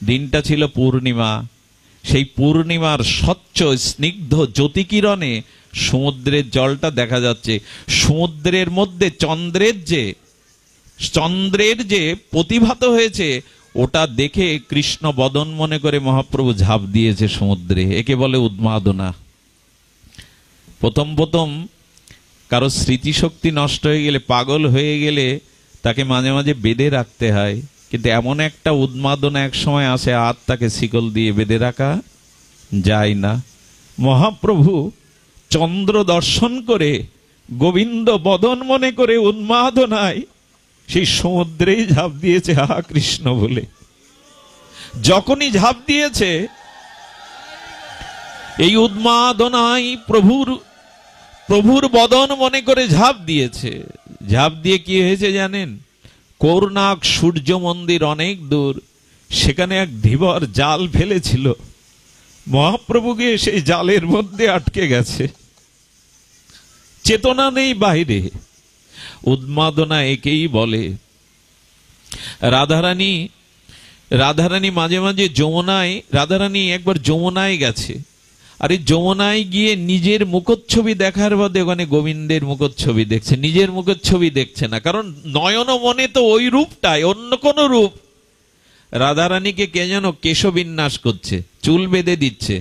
দিনটা ছিল পূর্ণিমা। সেই পূর্ণিমার স্বচ্ছ স্নিগ্ধ জ্যোতিকিরণে সমুদ্রের জলটা দেখা যাচ্ছে। সমুদ্রের মধ্যে চন্দ্রের যে প্রতিভাত হয়েছে, ওটা দেখে কৃষ্ণ বদন মনে করে মহাপ্রভু ঝাঁপ দিয়েছে সমুদ্রে। একে বলে উন্মাদনা। প্রথম কারো স্মৃতিশক্তি নষ্ট হয়ে গেলে, পাগল হয়ে গেলে তাকে মাঝে মাঝে বেঁধে রাখতে হয়, কিন্তু এমন একটা উন্মাদনা এক সময় আসে আর তাকে শিকল দিয়ে বেঁধে রাখা যায় না। মহাপ্রভু চন্দ্র দর্শন করে গোবিন্দ বদন মনে করে উন্মাদনায় সেই সমুদ্রেই ঝাঁপ দিয়েছে হা কৃষ্ণ বলে। যখনই ঝাঁপ দিয়েছে, এই উন্মাদনায় প্রভুর বদন মনে করে ঝাঁপ দিয়েছে। ঝাঁপ দিয়ে কি হয়েছে জানেন? করুণাক সূর্য মন্দির অনেক দূর, সেখানে এক ধীবর জাল ফেলেছিল। মহাপ্রভুকে সেই জালের মধ্যে আটকে গেছে, চেতনা নেই বাইরে। উন্মাদনা একেই বলে। রাধারানী মাঝে মাঝে যমুনায়, রাধারানী একবার যমুনায় গেছে, আর এই যমুনায় গিয়ে নিজের মুখচ্ছবি দেখার বাদে ওখানে গোবিন্দের মুখচ্ছবি দেখছে, নিজের মুখচ্ছবি দেখছে না। কারণ নয়ন মনে তো ওই রূপটাই, অন্য কোন রূপ। রাধারানীকে কে যেন কেশবিন্যাস করছে, চুল বেঁধে দিচ্ছে।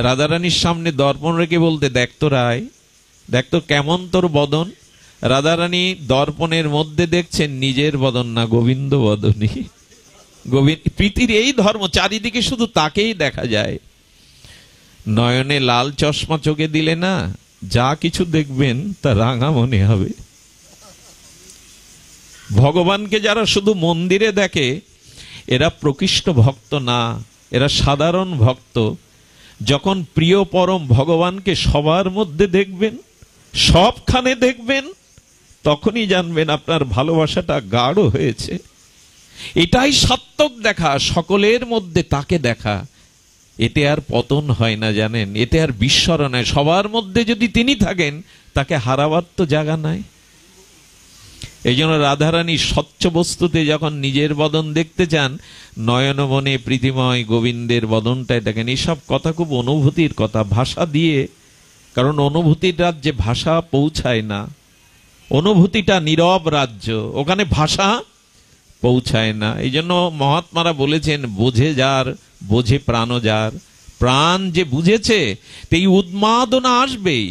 রাধারানীর সামনে দর্পণ রেখে বলতে, দেখ তো রায়, দেখ তো কেমন তোর বদন। রাধারানী দর্পণের মধ্যে দেখছেন নিজের বদন না, গোবিন্দ বদনী। প্রীতির এই ধর্ম, চারিদিকে শুধু তাকেই দেখা যায়। নয়নে লাল চশমা চোখে দিলে না, যা কিছু দেখবেন তা রাঙা মনে হবে। ভগবানকে যারা শুধু মন্দিরে দেখে, এরা প্রকৃষ্ট ভক্ত না, এরা সাধারণ ভক্ত। যখন প্রিয় পরম ভগবানকে সবার মধ্যে দেখবেন, সবখানে দেখবেন, তখনই জানবেন আপনার ভালোবাসাটা গাঢ় হয়েছে। এটাই সাত্ত্বিক দেখা, সকলের মধ্যে তাকে দেখা। এতে আর পতন হয় না জানেন, এতে আর বিস্মরণ হয়। সবার মধ্যে যদি তিনি থাকেন, তাকে হারাবার তো জায়গা নাই। এই জন্য রাধারানী স্বচ্ছ বস্তুতে যখন নিজের বদন দেখতে চান, নয়ন মনে প্রীতিময় গোবিন্দের বদনটাই দেখেন। এইসব কথা খুব অনুভূতির কথা, ভাষা দিয়ে, কারণ অনুভূতির রাজ্যে ভাষা পৌঁছায় না। অনুভূতিটা নীরব রাজ্য, ওখানে ভাষা পৌঁছায় না। এই জন্য মহাত্মারা বলেছেন, বোঝে যার বোঝে প্রাণ যার। প্রাণ যে বুঝেছে, এই উন্মাদনা আসবেই।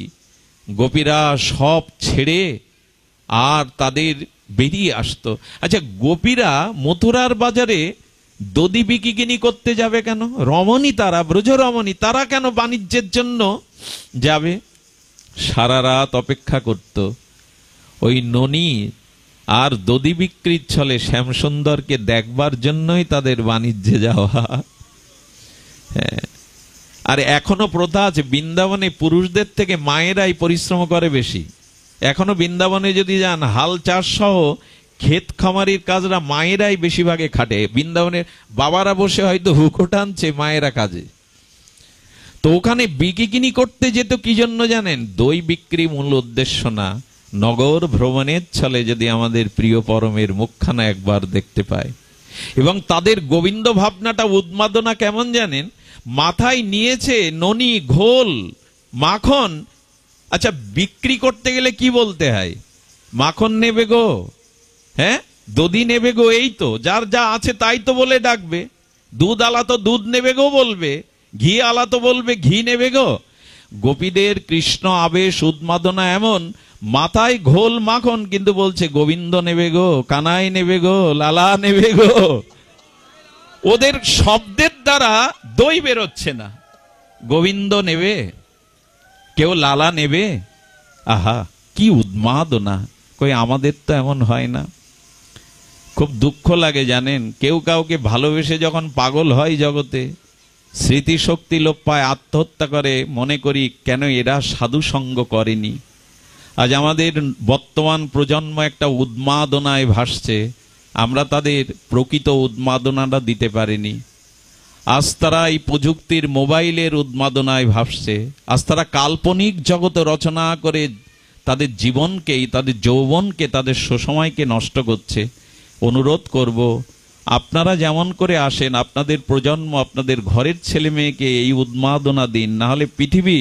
গোপীরা সব ছেড়ে আর তাদের বেরিয়ে আসতো। আচ্ছা, গোপীরা মথুরার বাজারে দধি বিকিনি করতে যাবে কেন? রমণী তারা, ব্রজ রমণী, তারা কেন বাণিজ্যের জন্য যাবে? সারা রাত অপেক্ষা করত ওই ননী আর দধি বিক্রির ছলে শ্যামসুন্দরকে দেখবার জন্যই তাদের বাণিজ্যে যাওয়া। হ্যাঁ, আর এখনো প্রথা আছে, বৃন্দাবনে পুরুষদের থেকে মায়েরাই পরিশ্রম করে বেশি। এখনো বৃন্দাবনে যদি যান, হাল চাষ সহ ক্ষেত খামারির কাজরা মায়েরাই বেশিরভাগে খাটে। বৃন্দাবনের বাবারা বসে হয়তো হুকো টানছে, মায়েরা কাজে। তো ওখানে বিকিনি করতে যেত কি জন্য জানেন? দই বিক্রি মূল উদ্দেশ্য না, নগর ভ্রমণের ছলে যদি আমাদের প্রিয় পরমের মুখখানা একবার দেখতে পায়। এবং তাদের গোবিন্দ ভাবনাটা, উন্মাদনা কেমন জানেন? মাথায় নিয়েছে ননি, ঘোল, মাখন। আচ্ছা, বিক্রি করতে গেলে কি বলতে হয়? মাখন নেবে গো, হ্যাঁ, দধি নেবে গো, এই তো যার যা আছে তাই তো বলে ডাকবে। দুধ আলা তো দুধ নেবে গো বলবে, ঘি আলা তো বলবে ঘি নেবে গো। গোপীদের কৃষ্ণ আবেশ, উন্মাদনা এমন, মাথায় ঘোল মাখন, কিন্তু বলছে গোবিন্দ নেবে গো, কানাই নেবে গো, লালা নেবে গো। ওদের শব্দের দ্বারা দই বেরোচ্ছে না। গোবিন্দ নেবে, কেউ লালা নেবে। আহা, কি উন্মাদনা! কই আমাদের তো এমন হয় না। খুব দুঃখ লাগে জানেন, কেউ কাউকে ভালোবেসে যখন পাগল হয় জগতে, স্মৃতিশক্তি লোপ পায়, আত্মহত্যা করে, মনে করি কেন এরা সাধু সঙ্গ করেনি। আজ আমাদের বর্তমান প্রজন্ম একটা উন্মাদনায় ভাসছে, আমরা তাদের প্রকৃত উন্মাদনাটা দিতে পারিনি। আজ তারা এই প্রযুক্তির মোবাইলের উন্মাদনায় ভাসছে। আজ তারা কাল্পনিক জগৎ রচনা করে তাদের জীবনকেই, তাদের যৌবনকে, তাদের সুসময়কে নষ্ট করছে। অনুরোধ করব, আপনারা যেমন করে আসেন, আপনাদের প্রজন্ম, আপনাদের ঘরের ছেলে মেয়েকে এই উন্মাদনা দিন, না হলে পৃথিবী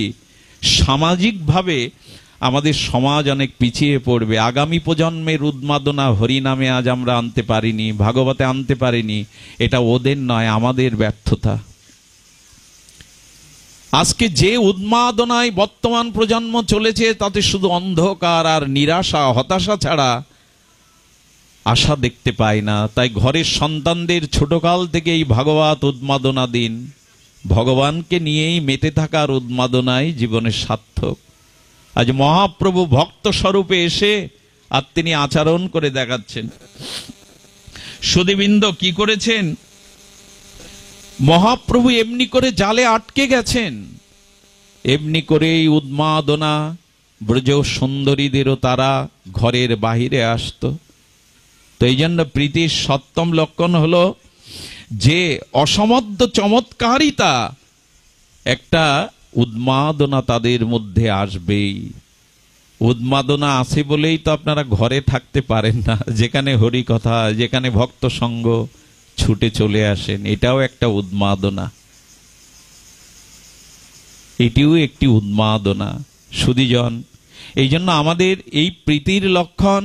সামাজিকভাবে আমাদের সমাজ অনেক পিছিয়ে পড়বে। আগামী প্রজন্মের উন্মাদনা হরিনামে আজ আমরা আনতে পারিনি, ভাগবতে আনতে পারিনি, এটা ওদের নয়, আমাদের ব্যর্থতা। আজকে যে উন্মাদনায় বর্তমান প্রজন্ম চলেছে, তাতে শুধু অন্ধকার আর নিরাশা, হতাশা ছাড়া আশা দেখতে পাই না। তাই ঘরের সন্তানদের ছোটকাল থেকেই ভাগবত উন্মাদনা দিন। ভগবানকে নিয়েই মেতে থাকার উন্মাদনাই জীবনের সার্থক। আজ মহাপ্রভু ভক্ত স্বরূপে এসে আর তিনি আচরণ করে দেখাচ্ছেন। সুধীবৃন্দ কি করেছেন? মহাপ্রভু এমনি করে জালে আটকে গেছেন, এমনি করেই উন্মাদনা ব্রজ সুন্দরীদেরও তারা ঘরের বাহিরে আসতো। তো এই জন্য প্রীতির সপ্তম লক্ষণ হলো যে অসমর্থ চমৎকারিতা, একটা উন্মাদনা তাদের মধ্যে আসবেই। উন্মাদনা আছে বলেই তো আপনারা ঘরে থাকতে পারেন না, যেখানে হরি কথা, যেখানে ভক্ত সঙ্গ, ছুটে চলে আসেন। এটাও একটা উন্মাদনা, এটিও একটি উন্মাদনা। সুধীজন, এই জন্য আমাদের এই প্রীতির লক্ষণ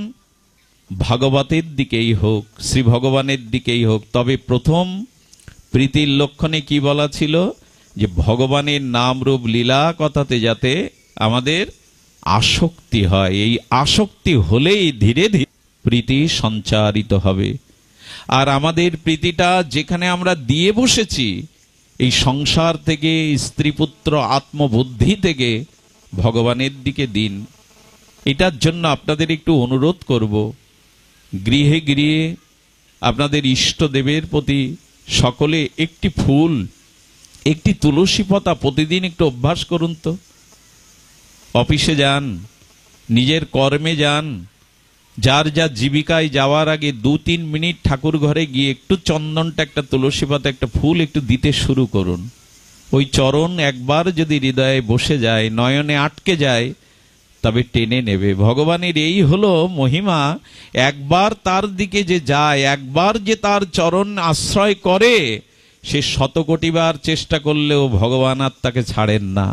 ভাগবতের দিকেই হোক, শ্রী ভগবানের দিকেই হোক। তবে প্রথম প্রীতির লক্ষণে কি বলা ছিল? যে ভগবানের নাম রূপ লীলা কথাতে যাতে আমাদের আসক্তি হয়। এই আসক্তি হলেই ধীরে ধীরে প্রীতি সঞ্চারিত হবে। আর আমাদের প্রীতিটা যেখানে আমরা দিয়ে বসেছি, এই সংসার থেকে, স্ত্রী পুত্র আত্মবুদ্ধি থেকে ভগবানের দিকে দিন। এটার জন্য আপনাদের একটু অনুরোধ করব, গৃহে গৃহে আপনাদের ইষ্টদেবের প্রতি সকলে একটি ফুল, একটি তুলসী পাতা প্রতিদিন একটু অভ্যাস করুন। তো অফিসে যান, নিজের কর্মে যান, যার যা জীবিকায় যাওয়ার আগে 2-3 মিনিট ঠাকুর ঘরে গিয়ে একটু চন্দনটা, একটা তুলসী পাতা, একটা ফুল একটু দিতে শুরু করুন। ওই চরণ একবার যদি হৃদয়ে বসে যায়, নয়নে আটকে যায়, তবে টেনে নেবে। ভগবানের এই হলো মহিমা। একবার তার দিকে যে যায়, একবার যে তার চরণ আশ্রয় করে, সে 100 কোটিবার চেষ্টা করলেও ভগবান আর তাকে ছাড়েন না।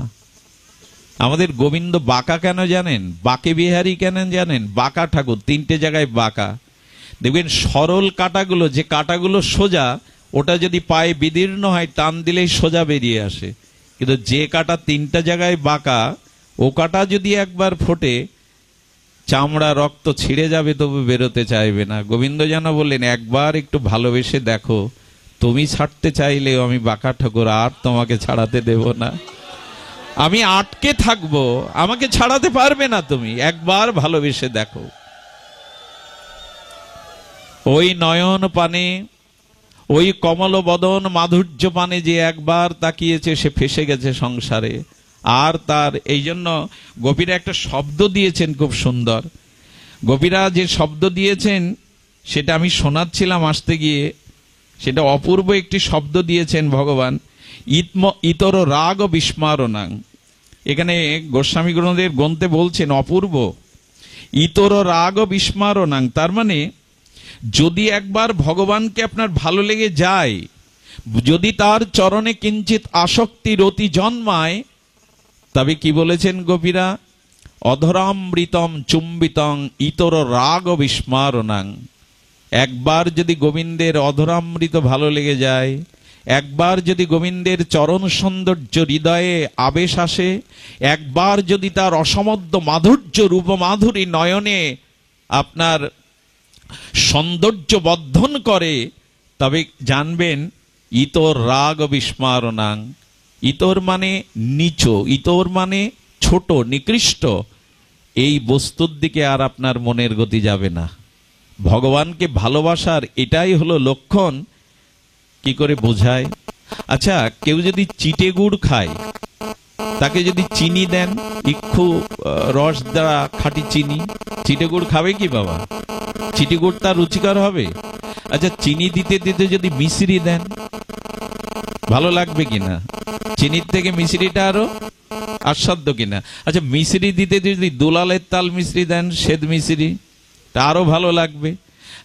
আমাদের গোবিন্দ বাঁকা কেন জানেন? বাঁকে বিহারী কেন জানেন? বাঁকা ঠাকুর, 3টে জায়গায় বাঁকা। দেখবেন সরল কাটাগুলো, যে কাটাগুলো সোজা, ওটা যদি পায়ে বিদীর্ণ হয়, টান দিলেই সোজা বেরিয়ে আসে। কিন্তু যে কাটা 3টা জায়গায় বাঁকা, ও কাটা যদি একবার ফোটে, চামড়া রক্ত ছিঁড়ে যাবে, তবু বেরোতে চাইবে না। গোবিন্দ যেন বললেন, একবার একটু ভালোবেসে দেখো, তুমি ছাড়তে চাইলেও আমি বাঁকা ঠাকুর আর তোমাকে ছাড়াতে দেব না। আমি আটকে থাকবো, আমাকে ছাড়াতে পারবে না তুমি, একবার ভালোবেসে দেখো। ওই নয়ন পানে, ওই কমল বদন মাধুর্য পানে যে একবার তাকিয়েছে, সে ফেসে গেছে সংসারে। আর তার এই জন্য গোপীরা একটা শব্দ দিয়েছেন খুব সুন্দর। গোপীরা যে শব্দ দিয়েছেন সেটা আমি শোনাচ্ছিলাম আসতে গিয়ে, সেটা অপূর্ব একটি শব্দ দিয়েছেন ভগবান। ইতর রাগ বিস্মারণাং। এখানে গোস্বামী গুরুদেব গ্রন্থে বলছেন অপূর্ব, ইতর রাগ বিস্মারণাং। তার মানে যদি একবার ভগবানকে আপনার ভালো লেগে যায়, যদি তার চরণে কিঞ্চিত আসক্তি রতি জন্মায়, তবে কি বলেছেন গোপীরা? অধরামৃতম চুম্বিতং ইতর রাগ বিস্মারণাং। একবার যদি গোবিন্দের অধরামৃত ভালো লেগে যায়, একবার যদি গোবিন্দের চরণ সৌন্দর্য হৃদয়ে আবেশ আসে, একবার যদি তার অসমদ্য মাধুর্য রূপ মাধুরী নয়নে আপনার সৌন্দর্য বর্ধন করে, তবে জানবেন ইতর রাগ বিস্মারণাং। ইতর মানে নিচ, ইতর মানে ছোট, নিকৃষ্ট। এই বস্তুর দিকে আর আপনার মনের গতি যাবে না। ভগবানকে ভালোবাসার এটাই হলো লক্ষণ। কি করে বোঝায়? আচ্ছা, কেউ যদি চিটে গুড় খায়, তাকে যদি চিনি দেন, ইক্ষু রস দ্বারা খাঁটি চিনি, চিটে গুড় খাবে কি বাবা? চিটে গুড় তার রুচিকর হবে? আচ্ছা, চিনি দিতে দিতে যদি মিশ্রি দেন, ভালো লাগবে কিনা? চিনির থেকে মিশ্রিটা আরো আস্বাদ্য কিনা? আচ্ছা, মিশ্রি দিতে যদি দুলালের তাল মিশ্রি দেন, শ্বেত মিশ্রি, তা আরো ভালো লাগবে।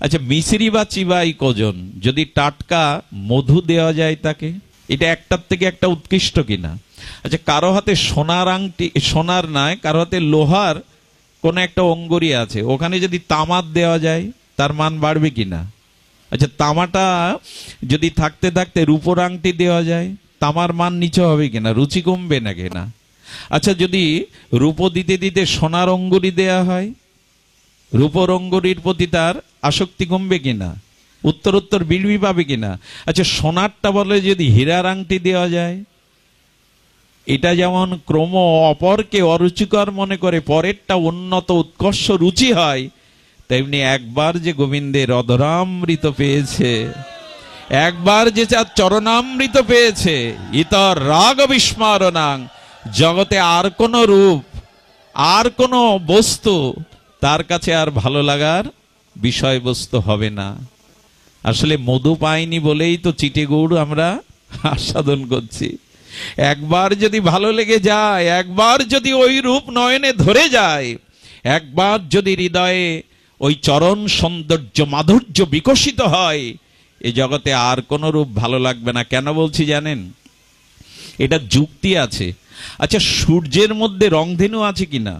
আচ্ছা, মিশ্রি বা চিবাই কজন, যদি টাটকা মধু দেওয়া যায় তাকে, এটা একটার থেকে একটা উৎকৃষ্ট কিনা? আচ্ছা, কারো হাতে সোনার আংটি, সোনার নয়, কারো হাতে লোহার কোন একটা অঙ্গুরি আছে, ওখানে যদি তামার দেওয়া যায়, তার মান বাড়বে কিনা? আচ্ছা, তামাটা যদি থাকতে থাকতে রূপোর আংটি দেওয়া যায়, তামার মান নিচে হবে কিনা? রুচি কমবে না কিনা? আচ্ছা, যদি রূপো দিতে দিতে সোনার অঙ্গুরি দেয়া হয়, রূপোর অঙ্গুরির প্রতি তার আসক্তি কমবে কিনা? উত্তরোত্তর বিড়বি পাবে কিনা? আচ্ছা, সোনারটা বলে যদি হীরার আংটি দেওয়া যায়, এটা যেমন ক্রম অপরকে অরুচিকর মনে করে পরেরটা উন্নত উৎকর্ষ রুচি হয়, তেমনি একবার যে গোবিন্দের অধরামৃত পেয়েছে, একবার যে তার চরণামৃত পেয়েছে, ইতর রাগ বিস্মারণাং। জগতে আর কোন রূপ, আর কোন বস্তু তার কাছে আর ভালো লাগার বিষয়বস্তু হবে না। আসলে মধু পাইনি বলেই তো চিটে গুড় আমরা আস্বাদন করছি। একবার যদি ভালো লেগে যায়, একবার যদি ওই রূপ নয়নে ধরে যায়, একবার যদি হৃদয়ে ওই চরণ সৌন্দর্য মাধুর্য বিকশিত হয়, এই জগতে আর কোন রূপ ভালো লাগবে না। কেন বলছি জানেন? এটা যুক্তি আছে। আচ্ছা, সূর্যের মধ্যে রংধেনু আছে কিনা?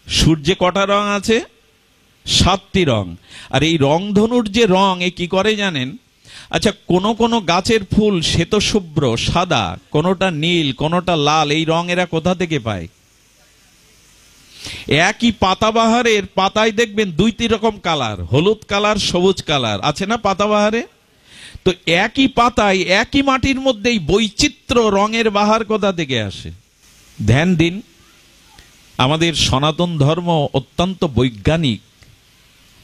সূর্যে কটা রং আছে? 7টি রং। আর এই রংধনুর যে রং, এ কি করে জানেন? আচ্ছা, কোন কোন গাছের ফুল শ্বেত শুভ্র সাদা, কোনটা নীল, কোনটা লাল, এই রং এরা কোথা থেকে পায়? একই পাতাবাহারের পাতায় দেখবেন 2-3 রকম কালার, হলুদ কালার, সবুজ কালার আছে না পাতাবাহারে? তো একই পাতায় একই মাটির মধ্যেই বৈচিত্র্য রঙের বাহার কোথা থেকে আসে? ধ্যান দিন, আমাদের সনাতন ধর্ম অত্যন্ত বৈজ্ঞানিক।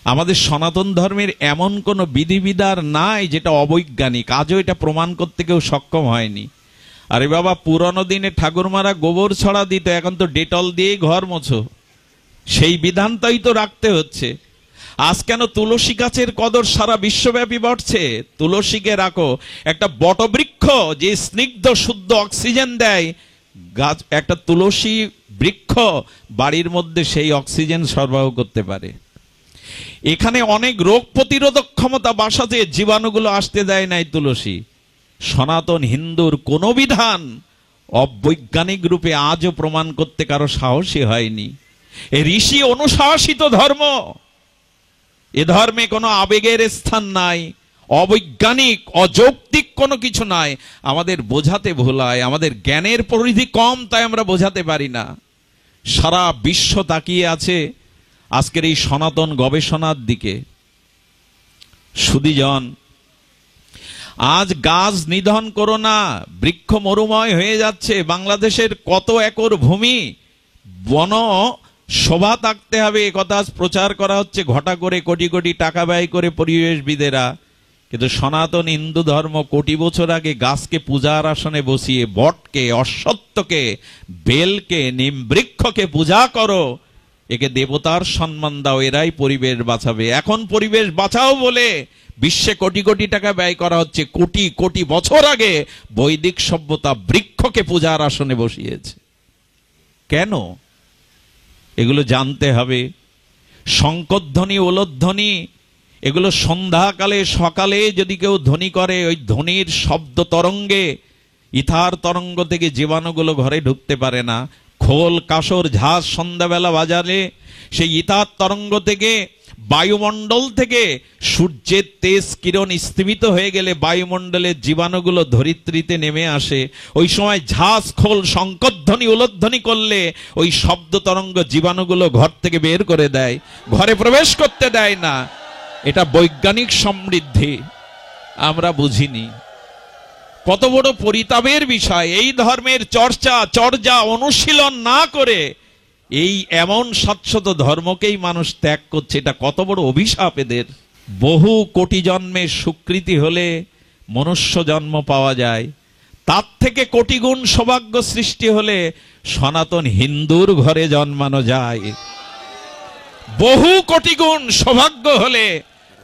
আমাদের সনাতন ধর্মের এমন কোনো বিধিবিধান নাই যেটা অবৈজ্ঞানিক। আজও এটা প্রমাণ করতে কেউ সক্ষম হয়নি। আরে বাবা, পুরনো দিনে ঠাকুরমারা গোবর ছড়া দিত, এখন তো ডেটল দিয়েই ঘর মোছো। সেই বিধানটাই তো রাখতে হচ্ছে। আজ কেন তুলসী গাছের কদর সারা বিশ্বব্যাপী বাড়ছে? তুলসীকে রাখো, একটা বটবৃক্ষ যে স্নিগ্ধ শুদ্ধ অক্সিজেন দেয়, গাছ একটা তুলসী বৃক্ষ বাড়ির মধ্যে সেই অক্সিজেন সরবরাহ করতে পারে। এখানে অনেক রোগ প্রতিরোধক ক্ষমতা বাসাতে জীবাণুগুলো আসতে দেয় নাই তুলসী। সনাতন হিন্দুর কোন বিধান অবৈজ্ঞানিক রূপে আজও প্রমাণ করতে কারো সাহসী হয়নি। এ ঋষি অনুশাসিত ধর্ম, এ ধর্মে কোনো আবেগের স্থান নাই, অবৈজ্ঞানিক অযৌক্তিক কোনো কিছু নাই। আমাদের বোঝাতে ভোলায়, আমাদের জ্ঞানের পরিধি কম, তাই আমরা বোঝাতে পারি না। সারা বিশ্ব তাকিয়ে আছে আজকের এই সনাতন গবেষণার দিকে। সুধীজন, আজ গাছ নিধন করো না, বৃক্ষ মরুময় হয়ে যাচ্ছে। বাংলাদেশের কত একর ভূমি বন শোভা থাকতে হবে, একথা প্রচার করা হচ্ছে ঘটা করে, কোটি কোটি টাকা ব্যয় করে পরিবেশবিদেরা। কিন্তু সনাতন হিন্দু ধর্ম কোটি বছর আগে গাছকে পূজার আসনে বসিয়ে বটকে, অশ্বত্থকে, বেলকে, নিম বৃক্ষকে পূজা করো, একে দেবতার সম্মান দাও, এরাই পরিবেশ বাঁচাবে। এখন পরিবেশ বাঁচাও বলে বিশ্বে কোটি কোটি টাকা ব্যয় করা হচ্ছে। কোটি কোটি বছর আগে বৈদিক সভ্যতা বৃক্ষকে পূজার আসনে বসিয়েছে। কেন? এগুলো জানতে হবে। শঙ্করধ্বনি, ওলধ্বনি, এগুলো সন্ধ্যাকালে সকালে যদি কেউ ধ্বনি করে, ওই ধ্বনির শব্দ তরঙ্গে, ইথার তরঙ্গ থেকে জীবাণুগুলো ঘরে ঢুকতে পারে না। খোল, কাসর, ঝাঁজ সন্ধ্যাবেলা বাজালে সেই ইথার তরঙ্গ থেকে, বায়ুমণ্ডল থেকে সূর্যের তেজ কিরণ স্থিমিত হয়ে গেলে বায়ুমণ্ডলের জীবাণুগুলো ধরিত্রীতে নেমে আসে। ওই সময় ঝাঁজ, খোল, শঙ্করধ্বনি, উলধ্বনি করলে ওই শব্দ তরঙ্গ জীবাণুগুলো ঘর থেকে বের করে দেয়, ঘরে প্রবেশ করতে দেয় না। এটা বৈজ্ঞানিক সমৃদ্ধি, আমরা বুঝিনি। কত বড় পরিতাপের বিষয়! এই ধর্মের চর্চা অনুশীলন না করে এই এমন শাশ্বত ধর্মকেই মানুষ ত্যাগ করছে। এটা কত বড় অভিশাপ এদের। বহু কোটি জন্মের স্বীকৃতি হলে মনুষ্য জন্ম পাওয়া যায়, তার থেকে কোটি গুণ সৌভাগ্য সৃষ্টি হলে সনাতন হিন্দুর ঘরে জন্মানো যায়। বহু কোটি গুণ সৌভাগ্য হলে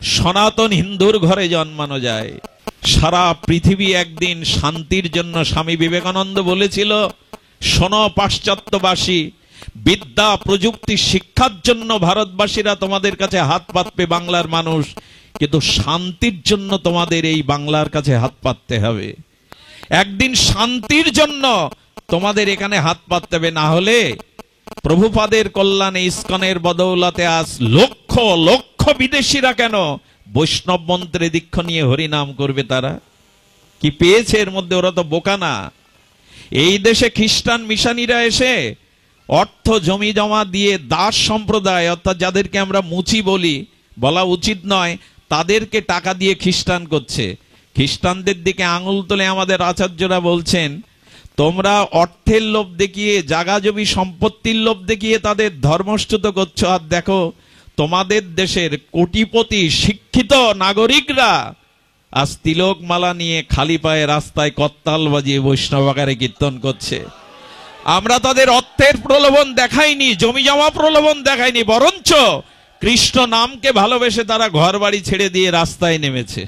সনাতন হিন্দুর ঘরে জন্মানো যায়। সারা পৃথিবী একদিন শান্তির জন্য, স্বামী বিবেকানন্দ বলেছিল, শোনো পাশ্চাত্যবাসী, বিদ্যা, প্রযুক্তি, শিক্ষার জন্য ভারতবাসীরা তোমাদের কাছে হাত পাতবে, বাংলার মানুষ, কিন্তু শান্তির জন্য তোমাদের এই বাংলার কাছে হাত পাততে হবে। একদিন শান্তির জন্য তোমাদের এখানে হাত পাততে হবে, না হলে প্রভুপাদের কল্যাণে, ইস্কনের বদৌলতে আজ লক্ষ লক্ষ বিদেশিরা কেন বৈষ্ণব মন্ত্রে দীক্ষা নিয়ে হরিনাম করবে। তারা কি পেয়েছে এর মধ্যে? ওরা তো বোকা না। এই দেশে খ্রিস্টান মিশনারিরা এসে অর্থ জমি জমা দিয়ে দাস সম্প্রদায়, অর্থাৎ যাদেরকে আমরা মুচি বলি, বলা উচিত নয়, তাদেরকে টাকা দিয়ে খ্রিস্টান করছে। খ্রিস্টানদের দিকে আঙুল তুলে আমাদের আচার্যরা বলছেন, তোমরা অর্থের লোভ দেখিয়ে, জাগা জমি সম্পত্তির লোভ দেখিয়ে তাদের ধর্মচ্যুত করছো। আর দেখো, তোমাদের দেশের কোটিপতি শিক্ষিত নাগরিকরা আজ তিলক মালা নিয়ে খালি পায়ে রাস্তায় করতাল বাজিয়ে বৈষ্ণব আকারে কীর্তন করছে। আমরা তাদের অর্থের প্রলোভন দেখাইনি, জমি জমা প্রলোভন দেখাইনি, বরঞ্চ কৃষ্ণ নামকে ভালোবেসে তারা ঘর বাড়ি ছেড়ে দিয়ে রাস্তায় নেমেছে।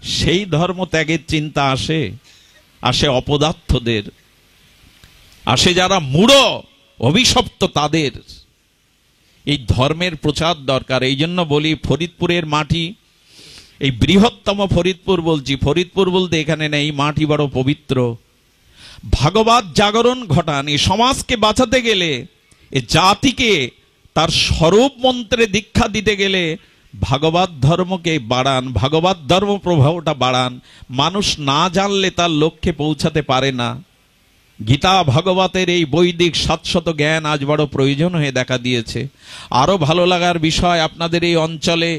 সেই ধর্ম ত্যাগের চিন্তা আসে অপদার্থদের, আসে যারা মূঢ় অভিশপ্ত তাদের। এই ধর্মের প্রচার দরকার। এই জন্য বলি, ফরিদপুরের মাটি, এই বৃহত্তম ফরিদপুর বলছি, ফরিদপুর বলতে এখানে নেই, মাটি বড় পবিত্র। ভাগবত জাগরণ ঘটান। এই সমাজকে বাঁচাতে গেলে, এ জাতিকে তার স্বরূপ মন্ত্রে দীক্ষা দিতে গেলে ভাগবত ধর্মকে বাড়ান, ভাগবত ধর্ম প্রভাবটা বাড়ান। মানুষ না জানলে তার লক্ষ্যে পৌঁছাতে পারে না। গীতা ভাগবতের এই বৈদিক শাশ্বত জ্ঞান আজ বড় প্রয়োজন হয়ে দেখা দিয়েছে। আরো ভালো লাগার বিষয়, আপনাদের এই অঞ্চলে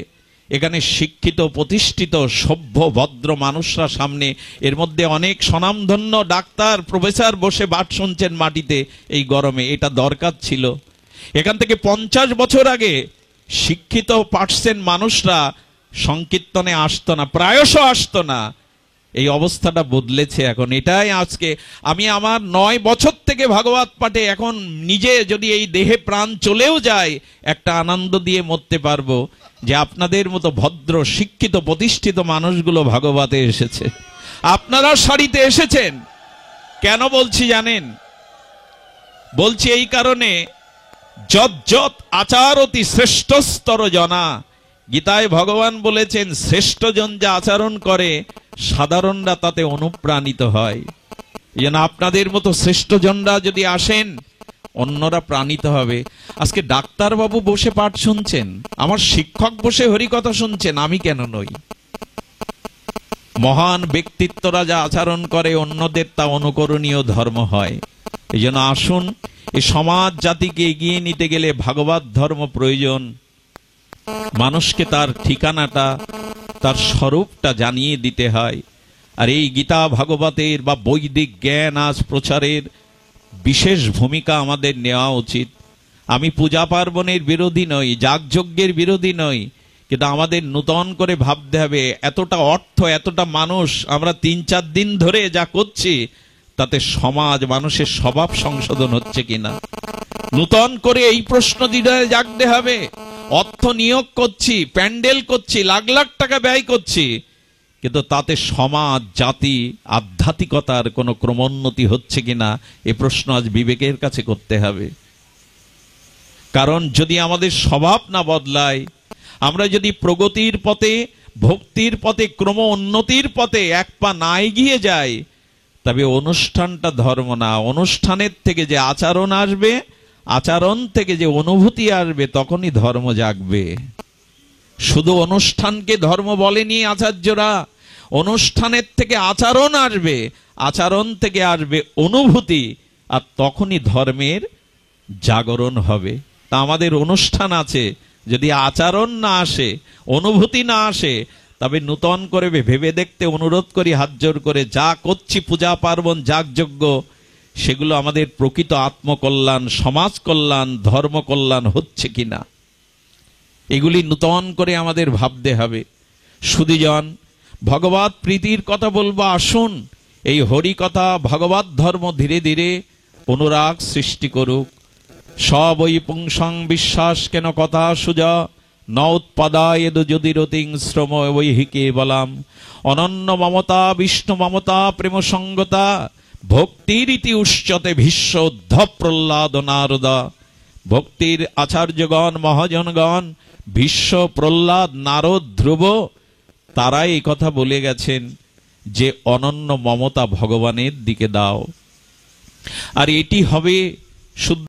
এখানে শিক্ষিত প্রতিষ্ঠিত সভ্য ভদ্র মানুষরা সামনে, এর মধ্যে অনেক স্বনামধন্য ডাক্তার প্রফেসর বসে বাট শুনছেন মাটিতে এই গরমে। এটা দরকার ছিল। এখান থেকে 50 বছর আগে শিক্ষিত পার্সেন্ট মানুষরা সংকীর্তনে আসতো না, প্রায়শ আসতো না। এই অবস্থাটা বদলেছে এখন। এটাই আজকে আমি আমার 9 বছর থেকে ভাগবত পাঠে, এখন নিজে যদি এই দেহে প্রাণ চলেও যায়, একটা আনন্দ দিয়ে মরতে পারবো যে আপনাদের মতো ভদ্র শিক্ষিত প্রতিষ্ঠিত মানুষগুলো ভাগবতে এসেছে। আপনারা সারিতে এসেছেন। কেন বলছি জানেন? বলছি এই কারণে, যত যত আচারতি শ্রেষ্ঠস্তর জনা, গীতায় ভগবান বলেছেন শ্রেষ্ঠজন যা আচরণ করে সাধারণরা তাতে অনুপ্রাণিত হয়। এই জন্য আপনাদের মতো শ্রেষ্ঠজনরা যদি আসেন, অন্যরা প্রাণিত হবে। আজকে ডাক্তারবাবু বসে পাঠ শুনছেন, আমার শিক্ষক বসে হরিকথা শুনছেন, আমি কেন নই? মহান ব্যক্তিত্বরা যা আচরণ করে অন্যদের তা অনুকরণীয় ধর্ম হয়। এই জন্য আসুন, এই সমাজ জাতিকে এগিয়ে নিতে গেলে ভাগবত ধর্ম প্রয়োজন। মানুষকে তার ঠিকানাটা, তার স্বরূপটা জানিয়ে দিতে হয়। আর এই গীতা ভাগবতের বা বৈদিক জ্ঞান আজ প্রচারের বিশেষ ভূমিকা আমাদের নেওয়া উচিত। আমি পূজা পার্বণের বিরোধী নই, যাগযজ্ঞের বিরোধী নই, কিন্তু আমাদের নূতন করে ভাবতে হবে এতটা অর্থ, এতটা মানুষ আমরা 3-4 দিন ধরে যা করছি তাতে সমাজ মানুষের স্বভাব সংশোধন হচ্ছে কিনা। নূতন করে এই প্রশ্ন দ্বিধায় জাগতে হবে। অর্থ নিয়োগ করছি, প্যান্ডেল করছি, লাখ লাখ টাকা ব্যয় করছি, কিন্তু তাতে সমাজ জাতি আধ্যাত্মিকতার কোনো ক্রমোন্নতি হচ্ছে কিনা এ প্রশ্ন আজ বিবেকের কাছে করতে হবে। কারণ যদি আমাদের স্বভাব না বদলায়, আমরা যদি প্রগতির পথে, ভক্তির পথে, ক্রম উন্নতির পথে এক পা না এগিয়ে যাই, তবে অনুষ্ঠানটা ধর্ম না। অনুষ্ঠানের থেকে যে আচরণ আসবে, আচরণ থেকে যে অনুভূতি আসবে, তখনই ধর্ম জাগবে। শুধু অনুষ্ঠানকে ধর্ম বলেনি আচার্যরা। অনুষ্ঠানের থেকে আচরণ আসবে, আচরণ থেকে আসবে অনুভূতি, আর তখনই ধর্মের জাগরণ হবে। তা আমাদের অনুষ্ঠান আছে, যদি আচরণ না আসে, অনুভূতি না আসে, তবে নূতন করে ভেবে দেখতে অনুরোধ করি হাত জোর করে। যা করছি পূজা পার্বণ যাগযজ্ঞ, সেগুলো আমাদের প্রকৃত আত্মকল্যাণ, সমাজ কল্যাণ, ধর্ম কল্যাণ হচ্ছে কিনা, এগুলি নূতন করে আমাদের ভাবতে হবে। সুধীজন, ভগবত প্রীতির কথা বলবো। আসুন, এই হরি কথা ভগবত ধর্ম ধীরে ধীরে অনুরাগ সৃষ্টি করুক। সবই পুংসং বিশ্বাস কেন কথা সুজা ন উৎপাদায় যদি রতিং শ্রম বৈহিকে বলাম। অনন্য মমতা বিষ্ণু মমতা প্রেম সঙ্গতা ভক্তিরীতি উচ্চতে ভীষ্ম উদ্ধব প্রহ্লাদ নারদা। ভক্তির আচার্যগণ মহাজনগণ ভীষ্ম প্রহ্লাদ নারদ ধ্রুব, তারাই এই কথা বলে গেছেন যে অনন্য মমতা ভগবানের দিকে দাও। আর এটি হবে শুদ্ধ